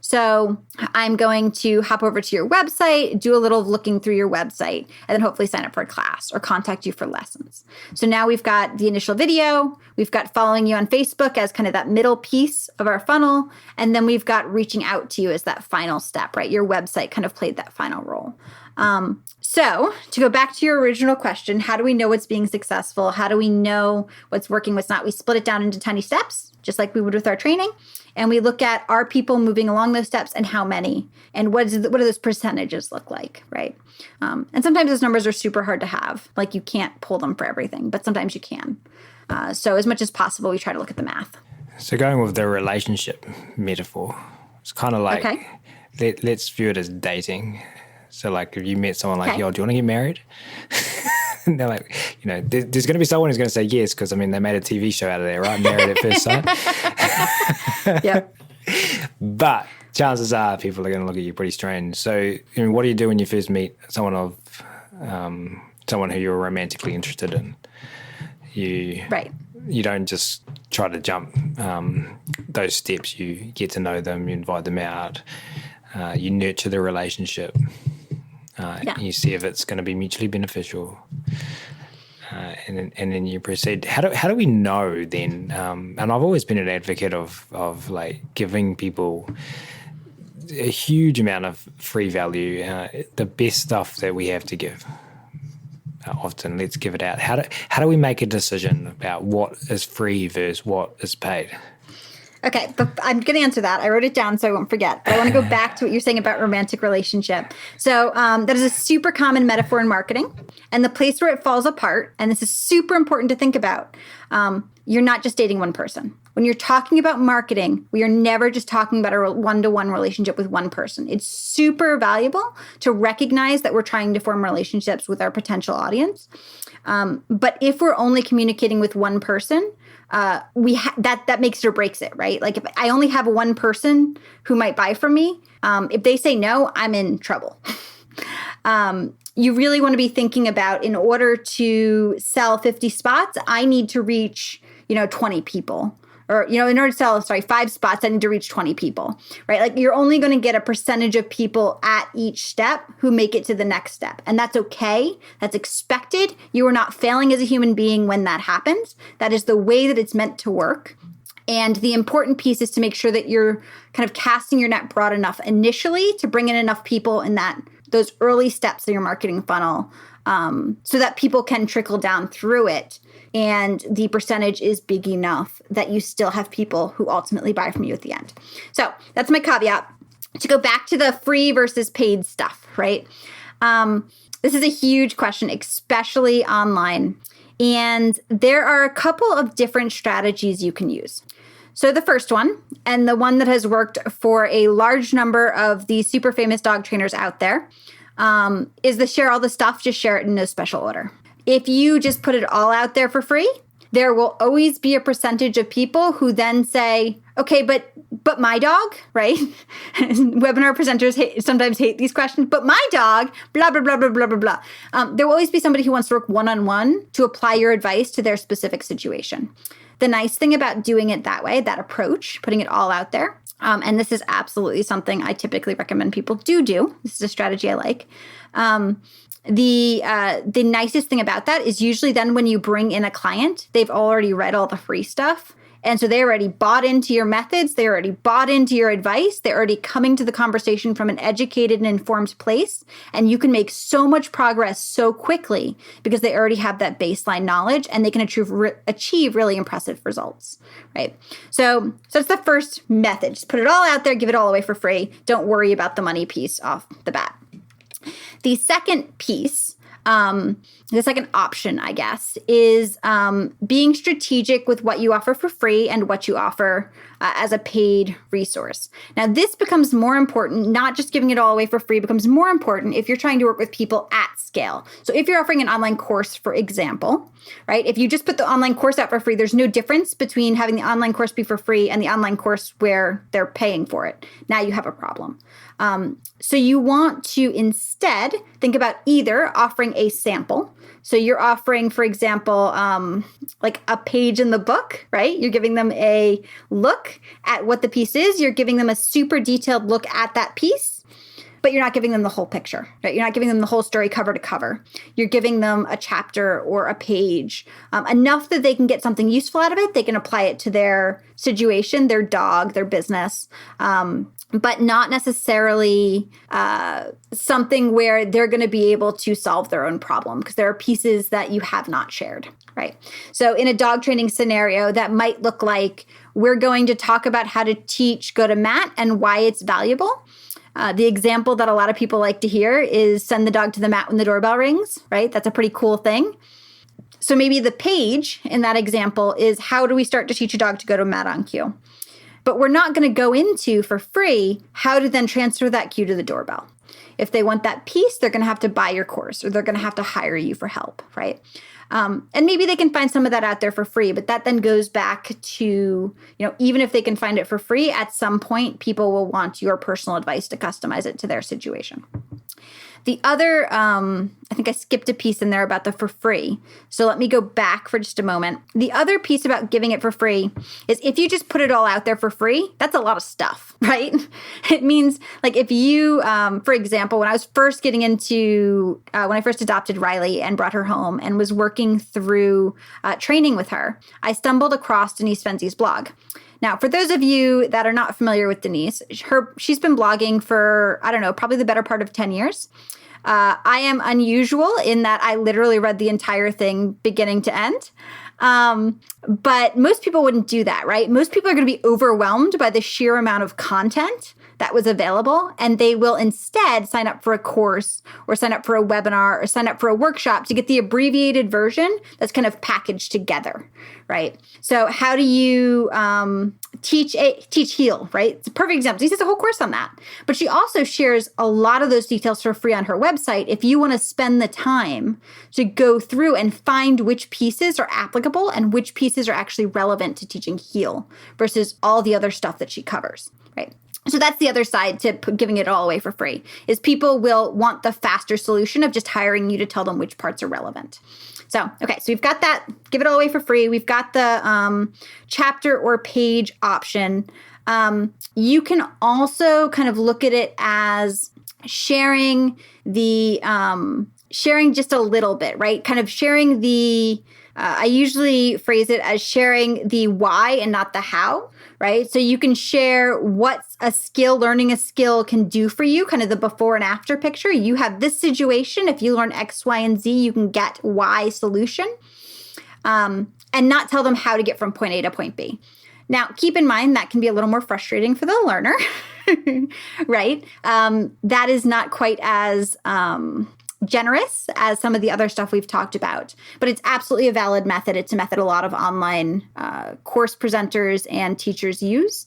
So I'm going to hop over to your website, do a little looking through your website, and then hopefully sign up for a class or contact you for lessons. So now we've got the initial video, we've got following you on Facebook as kind of that middle piece of our funnel, and then we've got reaching out to you as that final step, right? Your website kind of played that final role. So to go back to your original question, how do we know what's being successful? How do we know what's working, what's not? We split it down into tiny steps, just like we would with our training. And we look at, are people moving along those steps and how many? And what do those percentages look like, right? And sometimes those numbers are super hard to have. Like you can't pull them for everything, but sometimes you can. So as much as possible, we try to look at the math. So going with the relationship metaphor, it's kind of like, let's view it as dating. So like if you met someone like, yo, do you want to get married? And they're like, you know, there's going to be someone who's going to say yes because, I mean, they made a TV show out of there, right? Married at First Sight. Yep. But chances are people are going to look at you pretty strange. So, I mean, what do you do when you first meet someone who you're romantically interested in? You don't just try to jump those steps. You get to know them, you invite them out, you nurture the relationship. You see if it's going to be mutually beneficial, and then you proceed. How do we know then? And I've always been an advocate of like giving people a huge amount of free value, the best stuff that we have to give. Often, let's give it out. How do we make a decision about what is free versus what is paid? Okay, but I'm going to answer that. I wrote it down so I won't forget. But I want to go back to what you're saying about romantic relationship. So that is a super common metaphor in marketing. And the place where it falls apart, and this is super important to think about, you're not just dating one person. When you're talking about marketing, we are never just talking about a one-to-one relationship with one person. It's super valuable to recognize that we're trying to form relationships with our potential audience. But if we're only communicating with one person, that makes it or breaks it, right? Like if I only have one person who might buy from me, if they say no, I'm in trouble. You really want to be thinking about, in order to sell 50 spots, I need to reach, 20 people. Or, in order to sell, 5 spots, I need to reach 20 people, right? Like you're only going to get a percentage of people at each step who make it to the next step. And that's okay. That's expected. You are not failing as a human being when that happens. That is the way that it's meant to work. And the important piece is to make sure that you're kind of casting your net broad enough initially to bring in enough people in those early steps of your marketing funnel, so that people can trickle down through it. And the percentage is big enough that you still have people who ultimately buy from you at the end. So that's my caveat. To go back to the free versus paid stuff, right? This is a huge question, especially online. And there are a couple of different strategies you can use. So the first one, and the one that has worked for a large number of the super famous dog trainers out there, is the share all the stuff, just share it in no special order. If you just put it all out there for free, there will always be a percentage of people who then say, okay, but my dog, right? Webinar presenters sometimes hate these questions, but my dog, blah, blah, blah, blah, blah, blah, blah. There will always be somebody who wants to work one-on-one to apply your advice to their specific situation. The nice thing about doing it that way, that approach, putting it all out there, and this is absolutely something I typically recommend people do. This is a strategy I like. The nicest thing about that is usually then when you bring in a client, they've already read all the free stuff. And so they already bought into your methods. They already bought into your advice. They're already coming to the conversation from an educated and informed place. And you can make so much progress so quickly because they already have that baseline knowledge and they can achieve really impressive results, right? So that's the first method. Just put it all out there, give it all away for free. Don't worry about the money piece off the bat. The second piece, the second option, I guess, is being strategic with what you offer for free and what you offer as a paid resource. Now, this becomes more important, not just giving it all away for free, becomes more important if you're trying to work with people at scale. So if you're offering an online course, for example, right? If you just put the online course out for free, there's no difference between having the online course be for free and the online course where they're paying for it. Now you have a problem. So you want to instead think about either offering a sample. So you're offering, for example, like a page in the book, right? You're giving them a look at what the piece is. You're giving them a super detailed look at that piece, but you're not giving them the whole picture, right? You're not giving them the whole story cover to cover. You're giving them a chapter or a page, enough that they can get something useful out of it. They can apply it to their situation, their dog, their business, but not necessarily something where they're going to be able to solve their own problem because there are pieces that you have not shared, right? So in a dog training scenario, that might look like we're going to talk about how to teach go to mat and why it's valuable. The example that a lot of people like to hear is send the dog to the mat when the doorbell rings, right? That's a pretty cool thing. So maybe the page in that example is how do we start to teach a dog to go to mat on cue? But we're not going to go into for free how to then transfer that cue to the doorbell. If they want that piece, they're going to have to buy your course or they're going to have to hire you for help, right? And maybe they can find some of that out there for free, but that then goes back to, even if they can find it for free, at some point, people will want your personal advice to customize it to their situation. The other, I think I skipped a piece in there about the for free. So let me go back for just a moment. The other piece about giving it for free is if you just put it all out there for free, that's a lot of stuff, right? It means like if you, for example, when I was first getting into, when I first adopted Riley and brought her home and was working through training with her, I stumbled across Denise Fenzi's blog. Now, for those of you that are not familiar with Denise, she's been blogging for, probably the better part of 10 years. I am unusual in that I literally read the entire thing beginning to end. But most people wouldn't do that, right? Most people are going to be overwhelmed by the sheer amount of content that was available, and they will instead sign up for a course or sign up for a webinar or sign up for a workshop to get the abbreviated version that's kind of packaged together, right? So how do you teach HEAL, right? It's a perfect example. She has a whole course on that. But she also shares a lot of those details for free on her website if you want to spend the time to go through and find which pieces are applicable and which pieces are actually relevant to teaching HEAL versus all the other stuff that she covers, right? So that's the other side to giving it all away for free, is people will want the faster solution of just hiring you to tell them which parts are relevant. So, okay, so we've got that, give it all away for free. We've got the chapter or page option. You can also kind of look at it as sharing sharing just a little bit, right? Kind of sharing I usually phrase it as sharing the why and not the how, right? So you can share what learning a skill can do for you, kind of the before and after picture. You have this situation. If you learn X, Y, and Z, you can get Y solution, and not tell them how to get from point A to point B. Now, keep in mind that can be a little more frustrating for the learner, right? That is not quite as generous as some of the other stuff we've talked about, but it's absolutely a valid method. It's a method a lot of online course presenters and teachers use,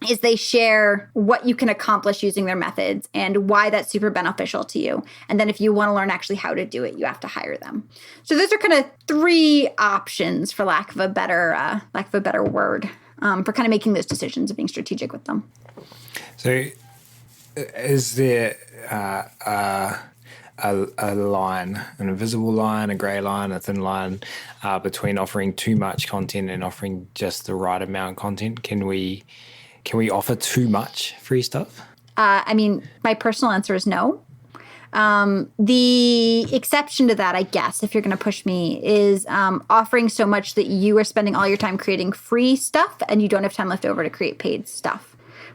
is they share what you can accomplish using their methods and why that's super beneficial to you. And then if you want to learn actually how to do it, you have to hire them. So those are kind of three options, for lack of a better word, for kind of making those decisions and being strategic with them. So is there a line, an invisible line, a grey line, a thin line between offering too much content and offering just the right amount of content? Can we offer too much free stuff? I mean, my personal answer is no. The exception to that, I guess, if you're going to push me, is offering so much that you are spending all your time creating free stuff and you don't have time left over to create paid stuff.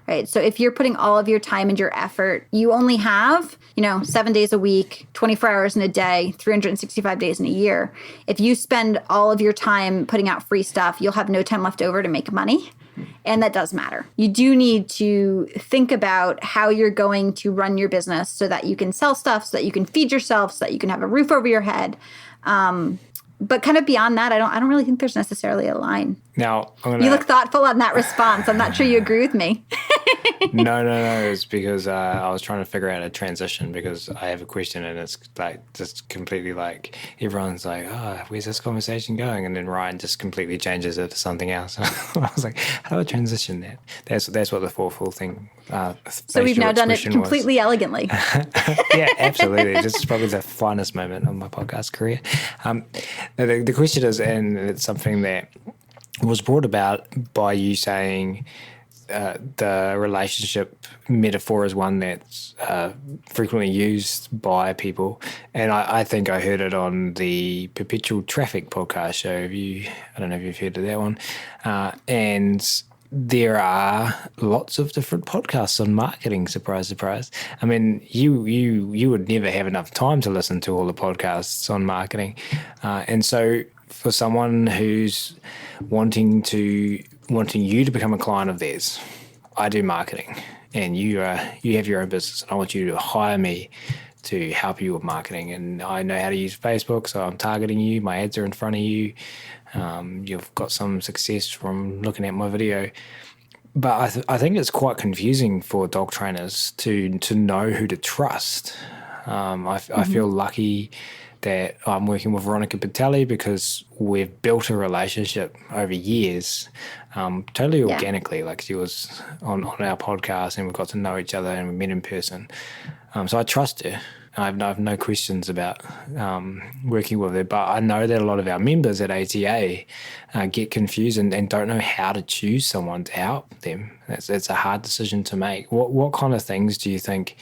Right. So if you're putting all of your time and your effort, you only have, 7 days a week, 24 hours in a day, 365 days in a year. If you spend all of your time putting out free stuff, you'll have no time left over to make money. And that does matter. You do need to think about how you're going to run your business so that you can sell stuff, so that you can feed yourself, so that you can have a roof over your head. But kind of beyond that, I don't really think there's necessarily a line. Now, you look thoughtful on that response. I'm not sure you agree with me. No. It's because I was trying to figure out a transition, because I have a question and it's like just completely like everyone's like, oh, where's this conversation going? And then Ryan just completely changes it to something else. I was like, how do I transition that? That's what the full thing. So we've now done it completely elegantly. Yeah, absolutely. This is probably the finest moment of my podcast career. The question is, and it's something that was brought about by you saying the relationship metaphor is one that's frequently used by people. And I think I heard it on the Perpetual Traffic podcast show. I don't know if you've heard of that one. And there are lots of different podcasts on marketing. Surprise, surprise. I mean, you would never have enough time to listen to all the podcasts on marketing. And so for someone who's wanting you to become a client of theirs, I do marketing, and you have your own business, and I want you to hire me to help you with marketing. And I know how to use Facebook, so I'm targeting you. My ads are in front of you. You've got some success from looking at my video. But I think it's quite confusing for dog trainers to know who to trust. I feel lucky that I'm working with Veronica Patelli because we've built a relationship over years, totally organically. Like, she was on our podcast and we got to know each other and we met in person. So I trust her. I have no questions about working with her, but I know that a lot of our members at ATA get confused and don't know how to choose someone to help them. It's a hard decision to make. What kind of things do you think,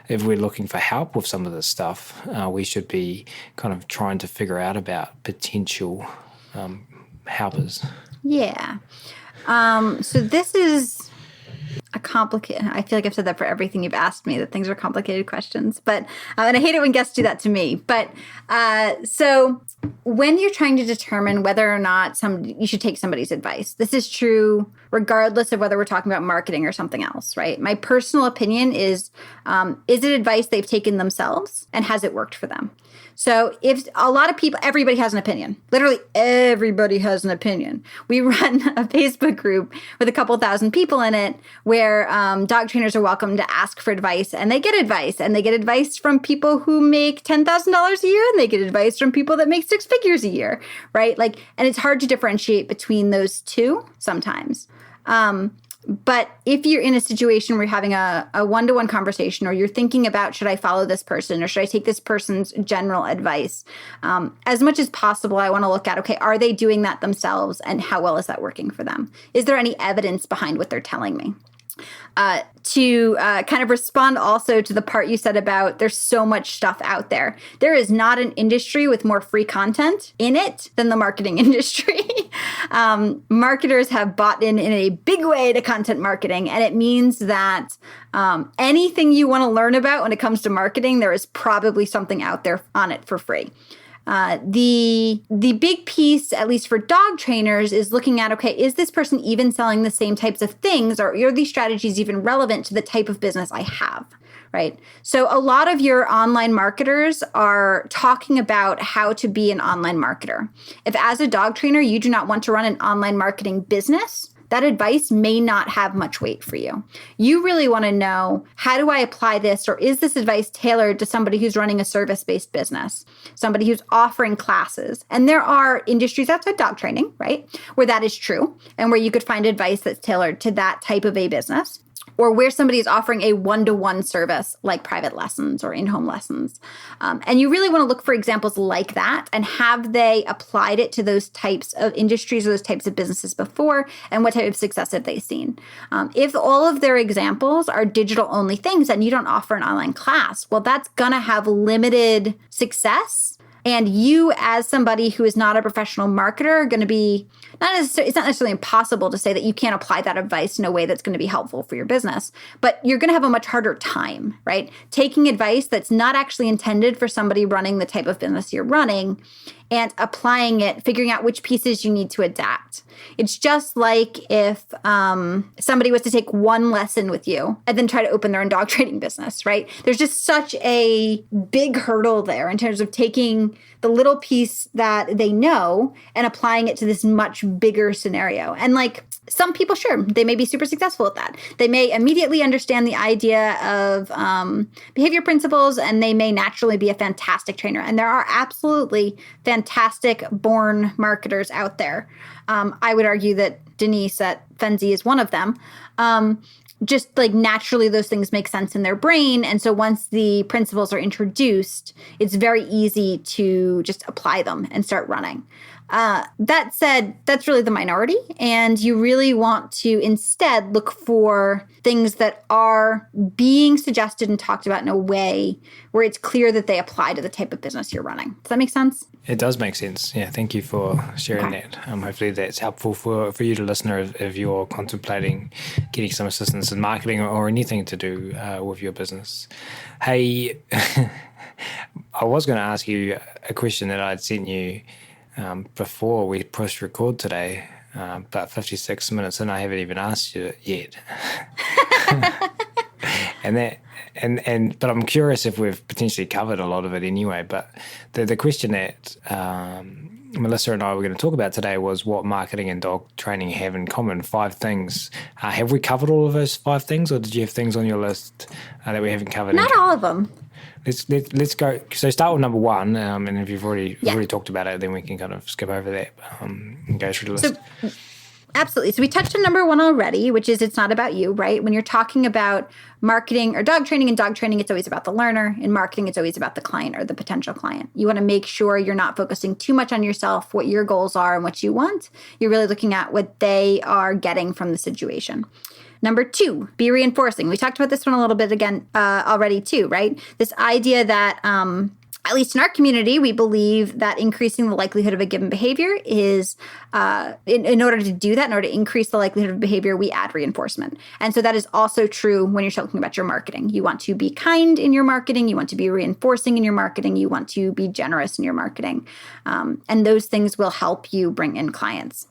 if we're looking for help with some of this stuff, we should be kind of trying to figure out about potential helpers? Yeah. So this is a complicated. I feel like I've said that for everything you've asked me, that things are complicated questions. But and I hate it when guests do that to me. But so when you're trying to determine whether or not you should take somebody's advice, this is true regardless of whether we're talking about marketing or something else, right? My personal opinion is it advice they've taken themselves, and has it worked for them? So if a lot of people, everybody has an opinion. Literally everybody has an opinion. We run a Facebook group with a couple thousand people in it where dog trainers are welcome to ask for advice, and they get advice. And they get advice from people who make $10,000 a year, and they get advice from people that make 6 figures a year, right? Like, and it's hard to differentiate between those two sometimes. But if you're in a situation where you're having a one-to-one conversation, or you're thinking about, should I follow this person, or should I take this person's general advice? As much as possible, I want to look at, okay, are they doing that themselves, and how well is that working for them? Is there any evidence behind what they're telling me? To kind of respond also to the part you said about there's so much stuff out there. There is not an industry with more free content in it than the marketing industry. Marketers have bought in a big way to content marketing, and it means that anything you want to learn about when it comes to marketing, there is probably something out there on it for free. The big piece, at least for dog trainers, is looking at, okay, is this person even selling the same types of things, or are these strategies even relevant to the type of business I have, right? So a lot of your online marketers are talking about how to be an online marketer. If as a dog trainer, you do not want to run an online marketing business, that advice may not have much weight for you. You really want to know, how do I apply this, or is this advice tailored to somebody who's running a service-based business, somebody who's offering classes? And there are industries outside dog training, right, where that is true, and where you could find advice that's tailored to that type of a business, or where somebody is offering a one-to-one service like private lessons or in-home lessons. And you really want to look for examples like that, and have they applied it to those types of industries or those types of businesses before, and what type of success have they seen? If all of their examples are digital-only things and you don't offer an online class, well, that's going to have limited success. And you, as somebody who is not a professional marketer, are going to be it's not necessarily impossible to say that you can't apply that advice in a way that's going to be helpful for your business, but you're going to have a much harder time, right? Taking advice that's not actually intended for somebody running the type of business you're running, and applying it, figuring out which pieces you need to adapt. It's just like if somebody was to take one lesson with you and then try to open their own dog training business, right? There's just such a big hurdle there in terms of taking the little piece that they know and applying it to this much bigger scenario. And like, some people, sure, they may be super successful at that. They may immediately understand the idea of behavior principles, and they may naturally be a fantastic trainer. And there are absolutely fantastic born marketers out there. I would argue that Denise at Fenzi is one of them. Just like naturally those things make sense in their brain. And so once the principles are introduced, it's very easy to just apply them and start running. That said, that's really the minority. And you really want to instead look for things that are being suggested and talked about in a way where it's clear that they apply to the type of business you're running. Does that make sense? It does make sense. Yeah, thank you for sharing that. Hopefully that's helpful for you, the listener, if you're contemplating getting some assistance in marketing or anything to do with your business. Hey, I was going to ask you a question that I'd sent you before we pushed record today, but 56 minutes in, I haven't even asked you it yet. But I'm curious if we've potentially covered a lot of it anyway. But the question that Melissa and I were going to talk about today was what marketing and dog training have in common. 5 things. Have we covered all of those 5 things, or did you have things on your list that we haven't covered? Not all of them. Let's go. So start with number 1, and if you've already talked about it, then we can kind of skip over that and go through the list. Absolutely. So we touched on number 1 already, which is it's not about you, right? When you're talking about marketing or dog training, it's always about the learner. In marketing, it's always about the client or the potential client. You want to make sure you're not focusing too much on yourself, what your goals are and what you want. You're really looking at what they are getting from the situation. Number 2, be reinforcing. We talked about this one a little bit again already too, right? This idea that at least in our community, we believe that increasing the likelihood of a given behavior is, in order to do that, in order to increase the likelihood of behavior, we add reinforcement. And so that is also true when you're talking about your marketing. You want to be kind in your marketing. You want to be reinforcing in your marketing. You want to be generous in your marketing. And those things will help you bring in clients.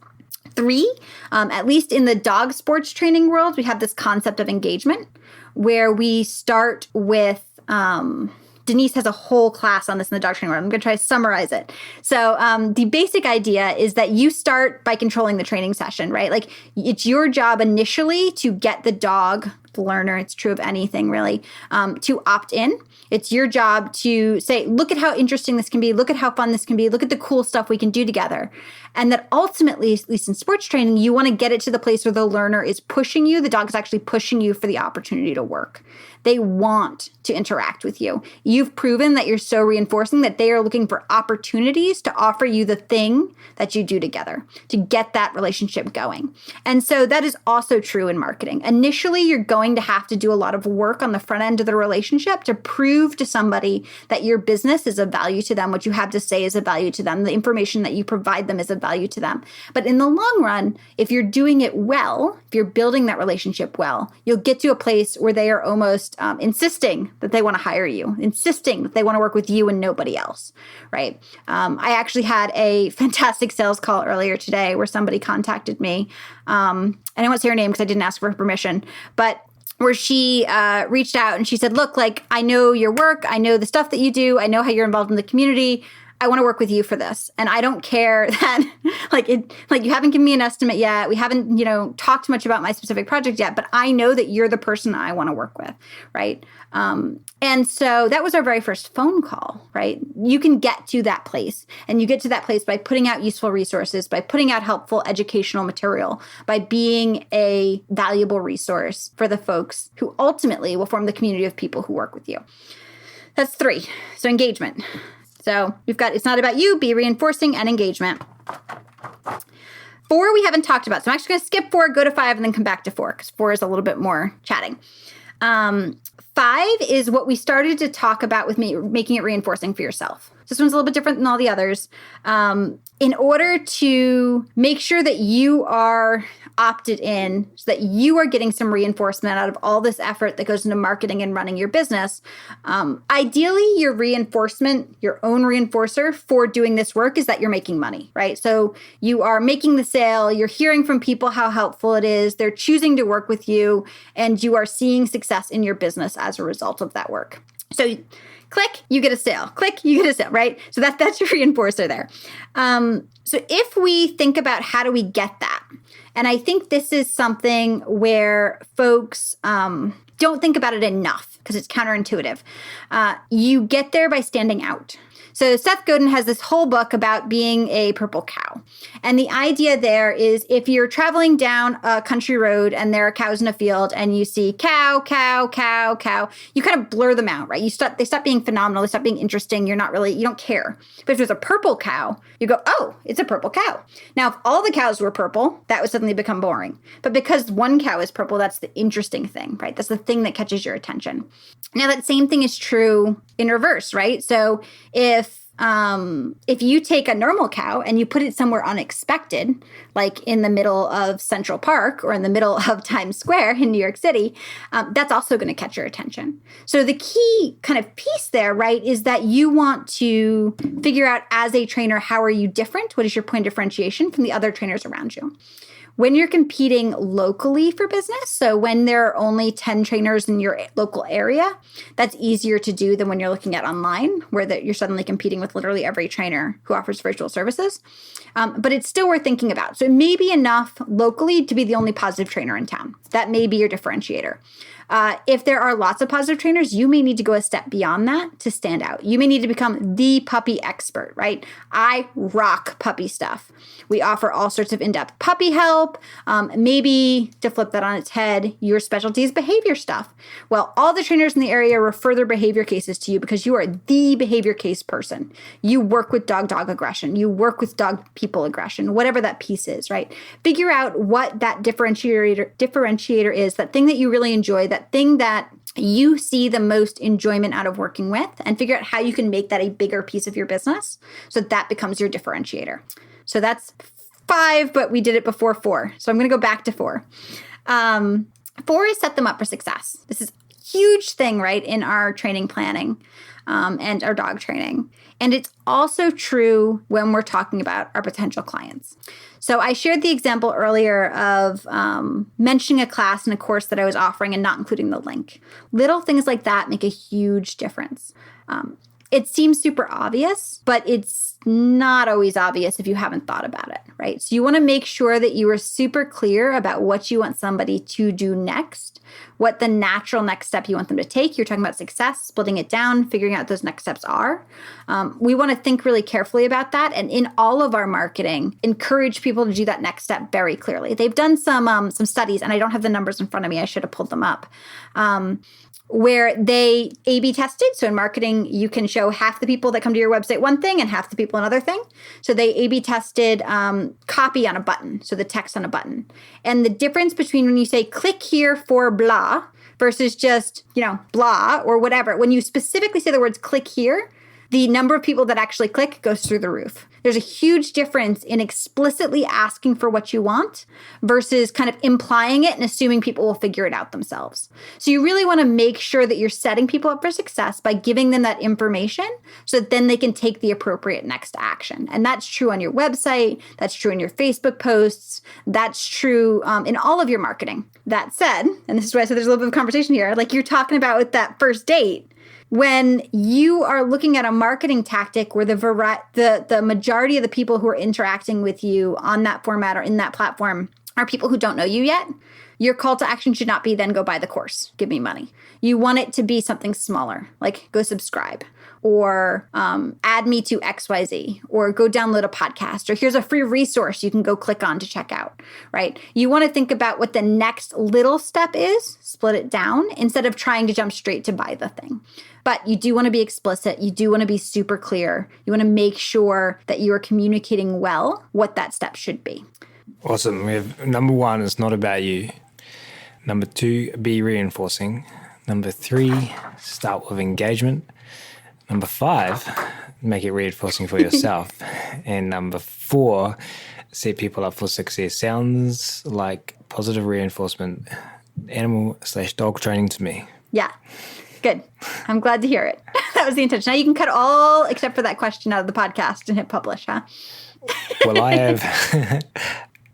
3, at least in the dog sports training world, we have this concept of engagement where we start with, Denise has a whole class on this in the dog training world. I'm going to try to summarize it. So the basic idea is that you start by controlling the training session, right? Like it's your job initially to get the dog, the learner, it's true of anything really, to opt in. It's your job to say, look at how interesting this can be. Look at how fun this can be. Look at the cool stuff we can do together. And that ultimately, at least in sports training, you want to get it to the place where the learner is pushing you. The dog is actually pushing you for the opportunity to work. They want to interact with you. You've proven that you're so reinforcing that they are looking for opportunities to offer you the thing that you do together to get that relationship going. And so that is also true in marketing. Initially, you're going to have to do a lot of work on the front end of the relationship to prove to somebody that your business is of value to them, what you have to say is of value to them, the information that you provide them is of value to them. But in the long run, if you're doing it well, if you're building that relationship well, you'll get to a place where they are almost insisting that they want to hire you, insisting that they want to work with you and nobody else, right? I actually had a fantastic sales call earlier today where somebody contacted me, and I won't say her name because I didn't ask for her permission, but where she reached out and she said, look, like, I know your work. I know the stuff that you do. I know how you're involved in the community. I want to work with you for this. And I don't care that like you haven't given me an estimate yet. We haven't, talked much about my specific project yet, but I know that you're the person I want to work with. Right. And so that was our very first phone call, right? You can get to that place, and you get to that place by putting out useful resources, by putting out helpful educational material, by being a valuable resource for the folks who ultimately will form the community of people who work with you. That's 3. So engagement. So we've got, it's not about you, be reinforcing and engagement. 4, we haven't talked about. So I'm actually going to skip 4, go to 5, and then come back to 4 because 4 is a little bit more chatting. 5 is what we started to talk about with making it reinforcing for yourself. This one's a little bit different than all the others. In order to make sure that you are opted in, so that you are getting some reinforcement out of all this effort that goes into marketing and running your business, ideally your reinforcement, your own reinforcer for doing this work is that you're making money, right? So you are making the sale, you're hearing from people how helpful it is, they're choosing to work with you, and you are seeing success in your business as a result of that work. So click, you get a sale. Click, you get a sale, right? So that's your reinforcer there. So if we think about how do we get that, and I think this is something where folks don't think about it enough because it's counterintuitive. You get there by standing out. So Seth Godin has this whole book about being a purple cow. And the idea there is if you're traveling down a country road and there are cows in a field and you see cow, cow, cow, cow, you kind of blur them out, right? They stop being phenomenal. They stop being interesting. You don't care. But if there's a purple cow, you go, oh, it's a purple cow. Now, if all the cows were purple, that would suddenly become boring. But because one cow is purple, that's the interesting thing, right? That's the thing that catches your attention. Now, that same thing is true in reverse, right? So if you take a normal cow and you put it somewhere unexpected, like in the middle of Central Park or in the middle of Times Square in New York City, that's also going to catch your attention. So the key kind of piece there, right, is that you want to figure out as a trainer, how are you different? What is your point of differentiation from the other trainers around you? When you're competing locally for business, so when there are only 10 trainers in your local area, that's easier to do than when you're looking at online, where you're suddenly competing with literally every trainer who offers virtual services. But it's still worth thinking about. So it may be enough locally to be the only positive trainer in town. That may be your differentiator. If there are lots of positive trainers, you may need to go a step beyond that to stand out. You may need to become the puppy expert, right? I rock puppy stuff. We offer all sorts of in-depth puppy help. Maybe to flip that on its head, your specialty is behavior stuff. Well, all the trainers in the area refer their behavior cases to you because you are the behavior case person. You work with dog-dog aggression. You work with dog-people aggression, whatever that piece is, right? Figure out what that differentiator is, that thing that you really enjoy, that thing that you see the most enjoyment out of working with, and figure out how you can make that a bigger piece of your business so that becomes your differentiator. So that's 5, but we did it before 4. So I'm going to go back to 4. 4 is set them up for success. This is a huge thing, right, in our training planning and our dog training. And it's also true when we're talking about our potential clients. So I shared the example earlier of mentioning a class and a course that I was offering and not including the link. Little things like that make a huge difference. It seems super obvious, but it's not always obvious if you haven't thought about it, right? So you want to make sure that you are super clear about what you want somebody to do next, what the natural next step you want them to take. You're talking about success, splitting it down, figuring out what those next steps are. We want to think really carefully about that. And in all of our marketing, encourage people to do that next step very clearly. They've done some studies, and I don't have the numbers in front of me. I should have pulled them up. Where they A/B tested. So in marketing, you can show half the people that come to your website one thing and half the people another thing. So they A/B tested copy on a button, so the text on a button. And the difference between when you say click here for blah versus just, blah or whatever, when you specifically say the words click here, the number of people that actually click goes through the roof. There's a huge difference in explicitly asking for what you want versus kind of implying it and assuming people will figure it out themselves. So you really want to make sure that you're setting people up for success by giving them that information so that then they can take the appropriate next action. And that's true on your website. That's true in your Facebook posts. That's true in all of your marketing. That said, and this is why I said there's a little bit of conversation here, like you're talking about with that first date, when you are looking at a marketing tactic where the majority of the people who are interacting with you on that format or in that platform are people who don't know you yet, your call to action should not be then go buy the course, give me money. You want it to be something smaller, like go subscribe or add me to XYZ or go download a podcast or here's a free resource you can go click on to check out, right? You want to think about what the next little step is, split it down instead of trying to jump straight to buy the thing. But you do want to be explicit. You do want to be super clear. You want to make sure that you are communicating well what that step should be. Awesome. We have number 1 is not about you. Number 2, be reinforcing. Number 3, start with engagement. Number 5, make it reinforcing for yourself. And number 4, set people up for success. Sounds like positive reinforcement, animal/dog training to me. Yeah. Good. I'm glad to hear it. That was the intention. Now you can cut all except for that question out of the podcast and hit publish, huh? Well, I have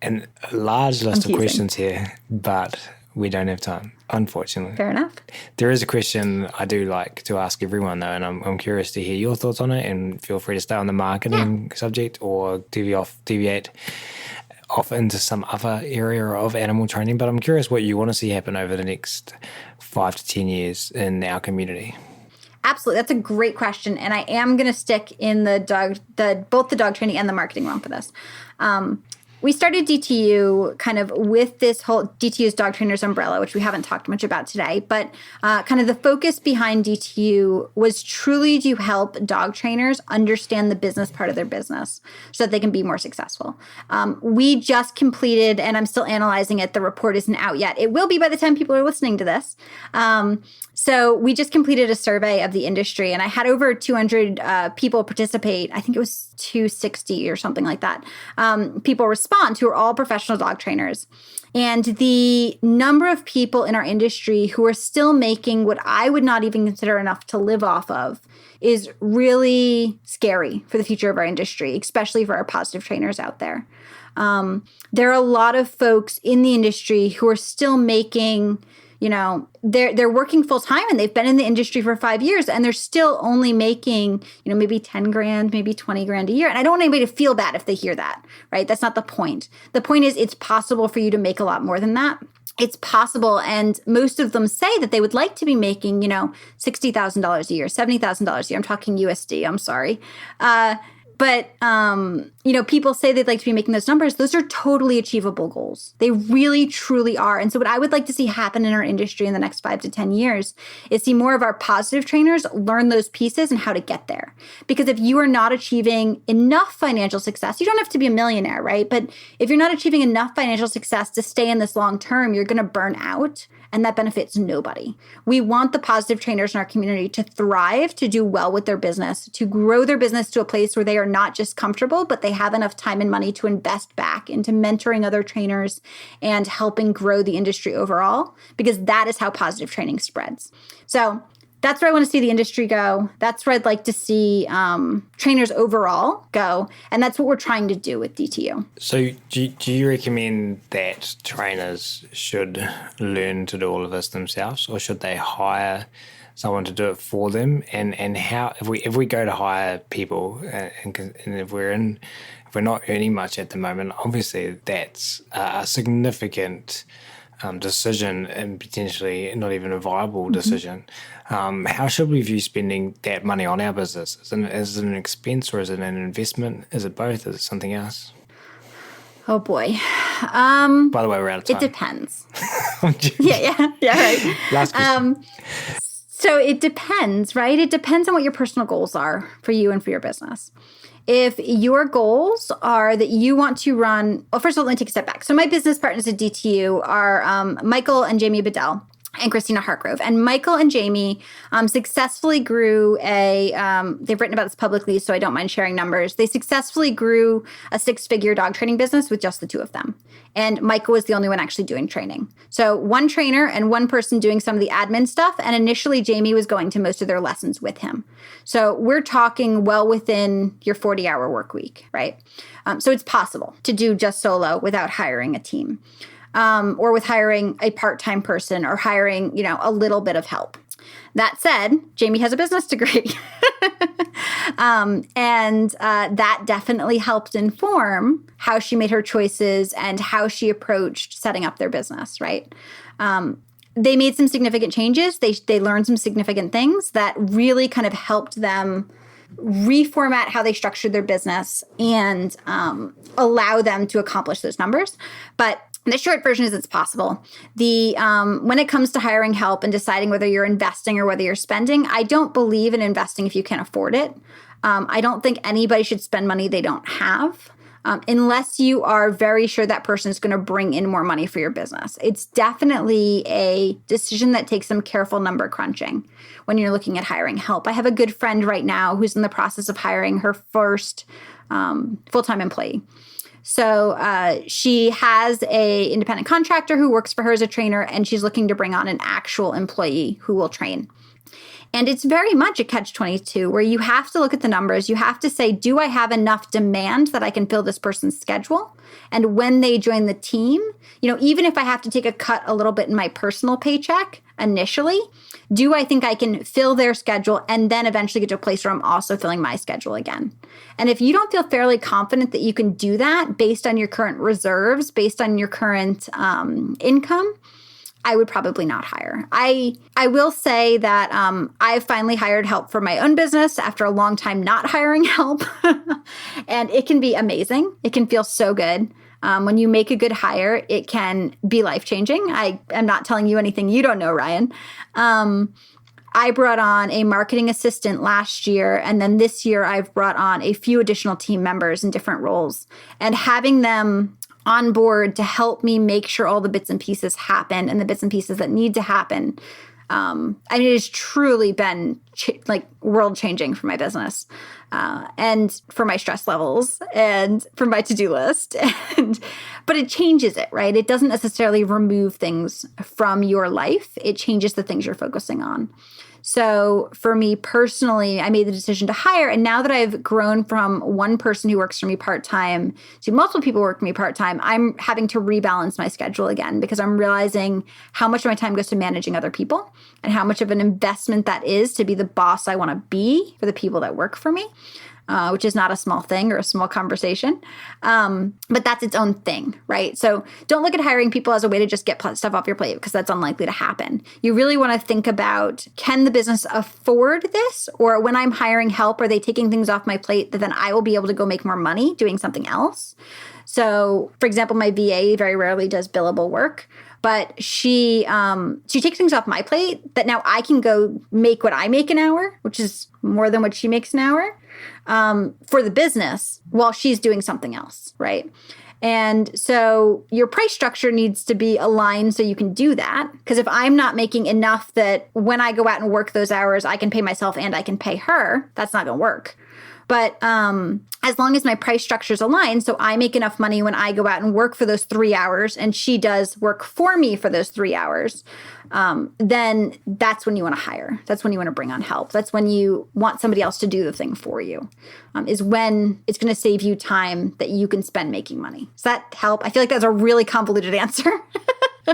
a large list of questions here, but we don't have time, unfortunately. Fair enough. There is a question I do like to ask everyone, though, and I'm curious to hear your thoughts on it, and feel free to stay on the marketing subject or deviate off into some other area of animal training. But I'm curious what you want to see happen over the next 5 to 10 years in our community. Absolutely. That's a great question. And I am going to stick in both the dog training and the marketing realm for this. We started DTU kind of with this whole DTU's Dog Trainers umbrella, which we haven't talked much about today, but kind of the focus behind DTU was truly to help dog trainers understand the business part of their business so that they can be more successful. We just completed, and I'm still analyzing it, the report isn't out yet. It will be by the time people are listening to this. So we just completed a survey of the industry, and I had over 200 people participate. I think it was 260 or something like that. People respond who are all professional dog trainers. And the number of people in our industry who are still making what I would not even consider enough to live off of is really scary for the future of our industry, especially for our positive trainers out there. There are a lot of folks in the industry who are still making, they're working full time and they've been in the industry for 5 years and they're still only making, maybe 10 grand, maybe 20 grand a year. And I don't want anybody to feel bad if they hear that, right? That's not the point. The point is it's possible for you to make a lot more than that. It's possible. And most of them say that they would like to be making, $60,000 a year, $70,000 a year. I'm talking USD. I'm sorry. But people say they'd like to be making those numbers. Those are totally achievable goals. They really, truly are. And so what I would like to see happen in our industry in the next 5 to 10 years is see more of our positive trainers learn those pieces and how to get there. Because if you are not achieving enough financial success, you don't have to be a millionaire, right? But if you're not achieving enough financial success to stay in this long term, you're going to burn out and that benefits nobody. We want the positive trainers in our community to thrive, to do well with their business, to grow their business to a place where they are not just comfortable, but they have enough time and money to invest back into mentoring other trainers and helping grow the industry overall, because that is how positive training spreads. So that's where I want to see the industry go. That's where I'd like to see trainers overall go. And that's what we're trying to do with DTU. So do you recommend that trainers should learn to do all of this themselves, or should they hire someone to do it for them? And how, if we go to hire people and if we're not earning much at the moment, obviously that's a significant decision, and potentially not even a viable decision. How should we view spending that money on our business? Is it an expense, or is it an investment? Is it both? Is it something else? Oh boy. By the way, we're out of time. It depends. Yeah, right. Last question. So it depends, right? It depends on what your personal goals are for you and for your business. If your goals are that you want to run, well, first of all, let me take a step back. So my business partners at DTU are Michael and Jamie Bedell and Christina Hartgrove. And Michael and Jamie successfully grew they've written about this publicly, so I don't mind sharing numbers. They successfully grew a 6-figure dog training business with just the two of them. And Michael was the only one actually doing training. So one trainer and one person doing some of the admin stuff. And initially, Jamie was going to most of their lessons with him. So we're talking well within your 40-hour work week, right? So it's possible to do just solo without hiring a team. Or with hiring a part-time person, or hiring, a little bit of help. That said, Jamie has a business degree. And that definitely helped inform how she made her choices and how she approached setting up their business, right? They made some significant changes. They learned some significant things that really kind of helped them reformat how they structured their business and allow them to accomplish those numbers. But the short version is it's possible. When it comes to hiring help and deciding whether you're investing or whether you're spending, I don't believe in investing if you can't afford it. I don't think anybody should spend money they don't have, unless you are very sure that person is going to bring in more money for your business. It's definitely a decision that takes some careful number crunching when you're looking at hiring help. I have a good friend right now who's in the process of hiring her first full-time employee. So she has a independent contractor who works for her as a trainer, and she's looking to bring on an actual employee who will train. And it's very much a catch-22 where you have to look at the numbers. You have to say, do I have enough demand that I can fill this person's schedule? And when they join the team, even if I have to take a cut a little bit in my personal paycheck initially, do I think I can fill their schedule and then eventually get to a place where I'm also filling my schedule again? And if you don't feel fairly confident that you can do that based on your current reserves, based on your current income, I would probably not hire. I will say that I've finally hired help for my own business after a long time not hiring help. And it can be amazing. It can feel so good. When you make a good hire, it can be life-changing. I am not telling you anything you don't know, Ryan. I brought on a marketing assistant last year, and then this year I've brought on a few additional team members in different roles. And having them on board to help me make sure all the bits and pieces happen and the bits and pieces that need to happen. It has truly been world changing for my business and for my stress levels and for my to-do list. But it changes it, right? It doesn't necessarily remove things from your life. It changes the things you're focusing on. So for me personally, I made the decision to hire. And now that I've grown from one person who works for me part-time to multiple people who work for me part-time, I'm having to rebalance my schedule again because I'm realizing how much of my time goes to managing other people and how much of an investment that is to be the boss I want to be for the people that work for me. Which is not a small thing or a small conversation. But that's its own thing, right? So don't look at hiring people as a way to just get stuff off your plate because that's unlikely to happen. You really want to think about, can the business afford this? Or when I'm hiring help, are they taking things off my plate that then I will be able to go make more money doing something else? So, for example, my VA very rarely does billable work. But she takes things off my plate that now I can go make what I make an hour, which is more than what she makes an hour, for the business while she's doing something else, right? And so your price structure needs to be aligned so you can do that. Because if I'm not making enough that when I go out and work those hours, I can pay myself and I can pay her, that's not going to work. But as long as my price structure is aligned, so I make enough money when I go out and work for those 3 hours and she does work for me for those 3 hours, then that's when you want to hire. That's when you want to bring on help. That's when you want somebody else to do the thing for you, is when it's going to save you time that you can spend making money. Does that help? I feel like that's a really convoluted answer.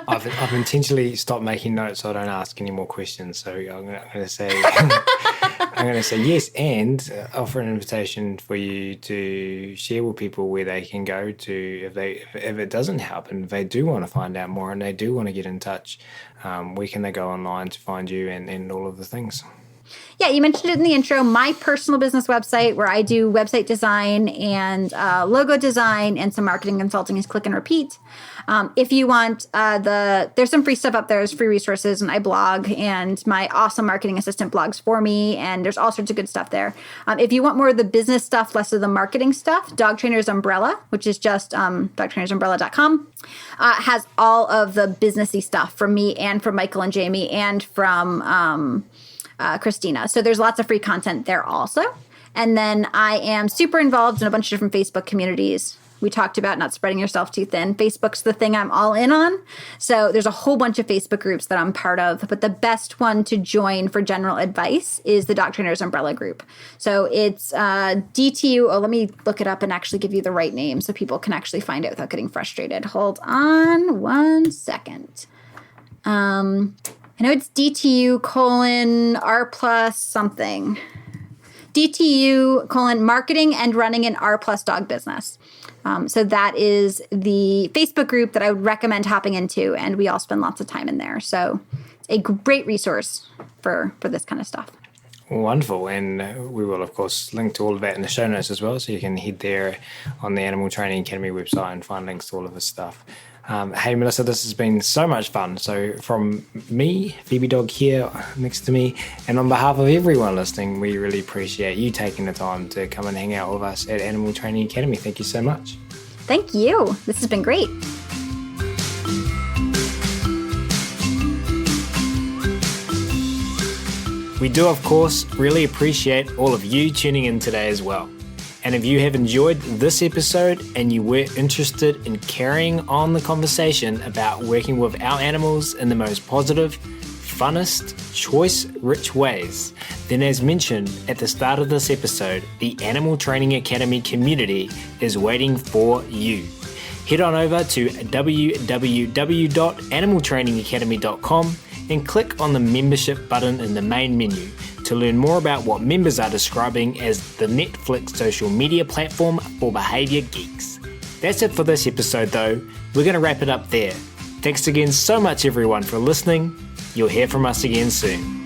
I've intentionally stopped making notes so I don't ask any more questions. So I'm going to say yes, and offer an invitation for you to share with people where they can go to if it doesn't help, and if they do want to find out more and they do want to get in touch, where can they go online to find you and all of the things? Yeah, you mentioned it in the intro. My personal business website, where I do website design and logo design and some marketing consulting, is Click and Repeat. If you want there's some free stuff up there. There's free resources, and I blog, and my awesome marketing assistant blogs for me, and there's all sorts of good stuff there. If you want more of the business stuff, less of the marketing stuff, Dog Trainers Umbrella, which is just dogtrainersumbrella.com, has all of the businessy stuff from me and from Michael and Jamie and from Christina. So there's lots of free content there also. And then I am super involved in a bunch of different Facebook communities. We talked about not spreading yourself too thin. Facebook's the thing I'm all in on. So there's a whole bunch of Facebook groups that I'm part of. But the best one to join for general advice is the Dog Trainers Umbrella group. So it's DTU. Oh, let me look it up and actually give you the right name so people can actually find it without getting frustrated. Hold on 1 second. I know it's DTU:R plus something. DTU: marketing and running an R plus dog business. So that is the Facebook group that I would recommend hopping into, and we all spend lots of time in there. So it's a great resource for this kind of stuff. Wonderful. And we will, of course, link to all of that in the show notes as well. So you can head there on the Animal Training Academy website and find links to all of this stuff. Hey, Melissa, this has been so much fun. So from me, Phoebe Dog here next to me, and on behalf of everyone listening, we really appreciate you taking the time to come and hang out with us at Animal Training Academy. Thank you so much. Thank you. This has been great. We do, of course, really appreciate all of you tuning in today as well. And if you have enjoyed this episode and you were interested in carrying on the conversation about working with our animals in the most positive, funnest, choice-rich ways, then as mentioned at the start of this episode, the Animal Training Academy community is waiting for you. Head on over to www.animaltrainingacademy.com and click on the membership button in the main menu to learn more about what members are describing as the Netflix social media platform for behavior geeks. That's it for this episode though. We're going to wrap it up there. Thanks again so much everyone for listening. You'll hear from us again soon.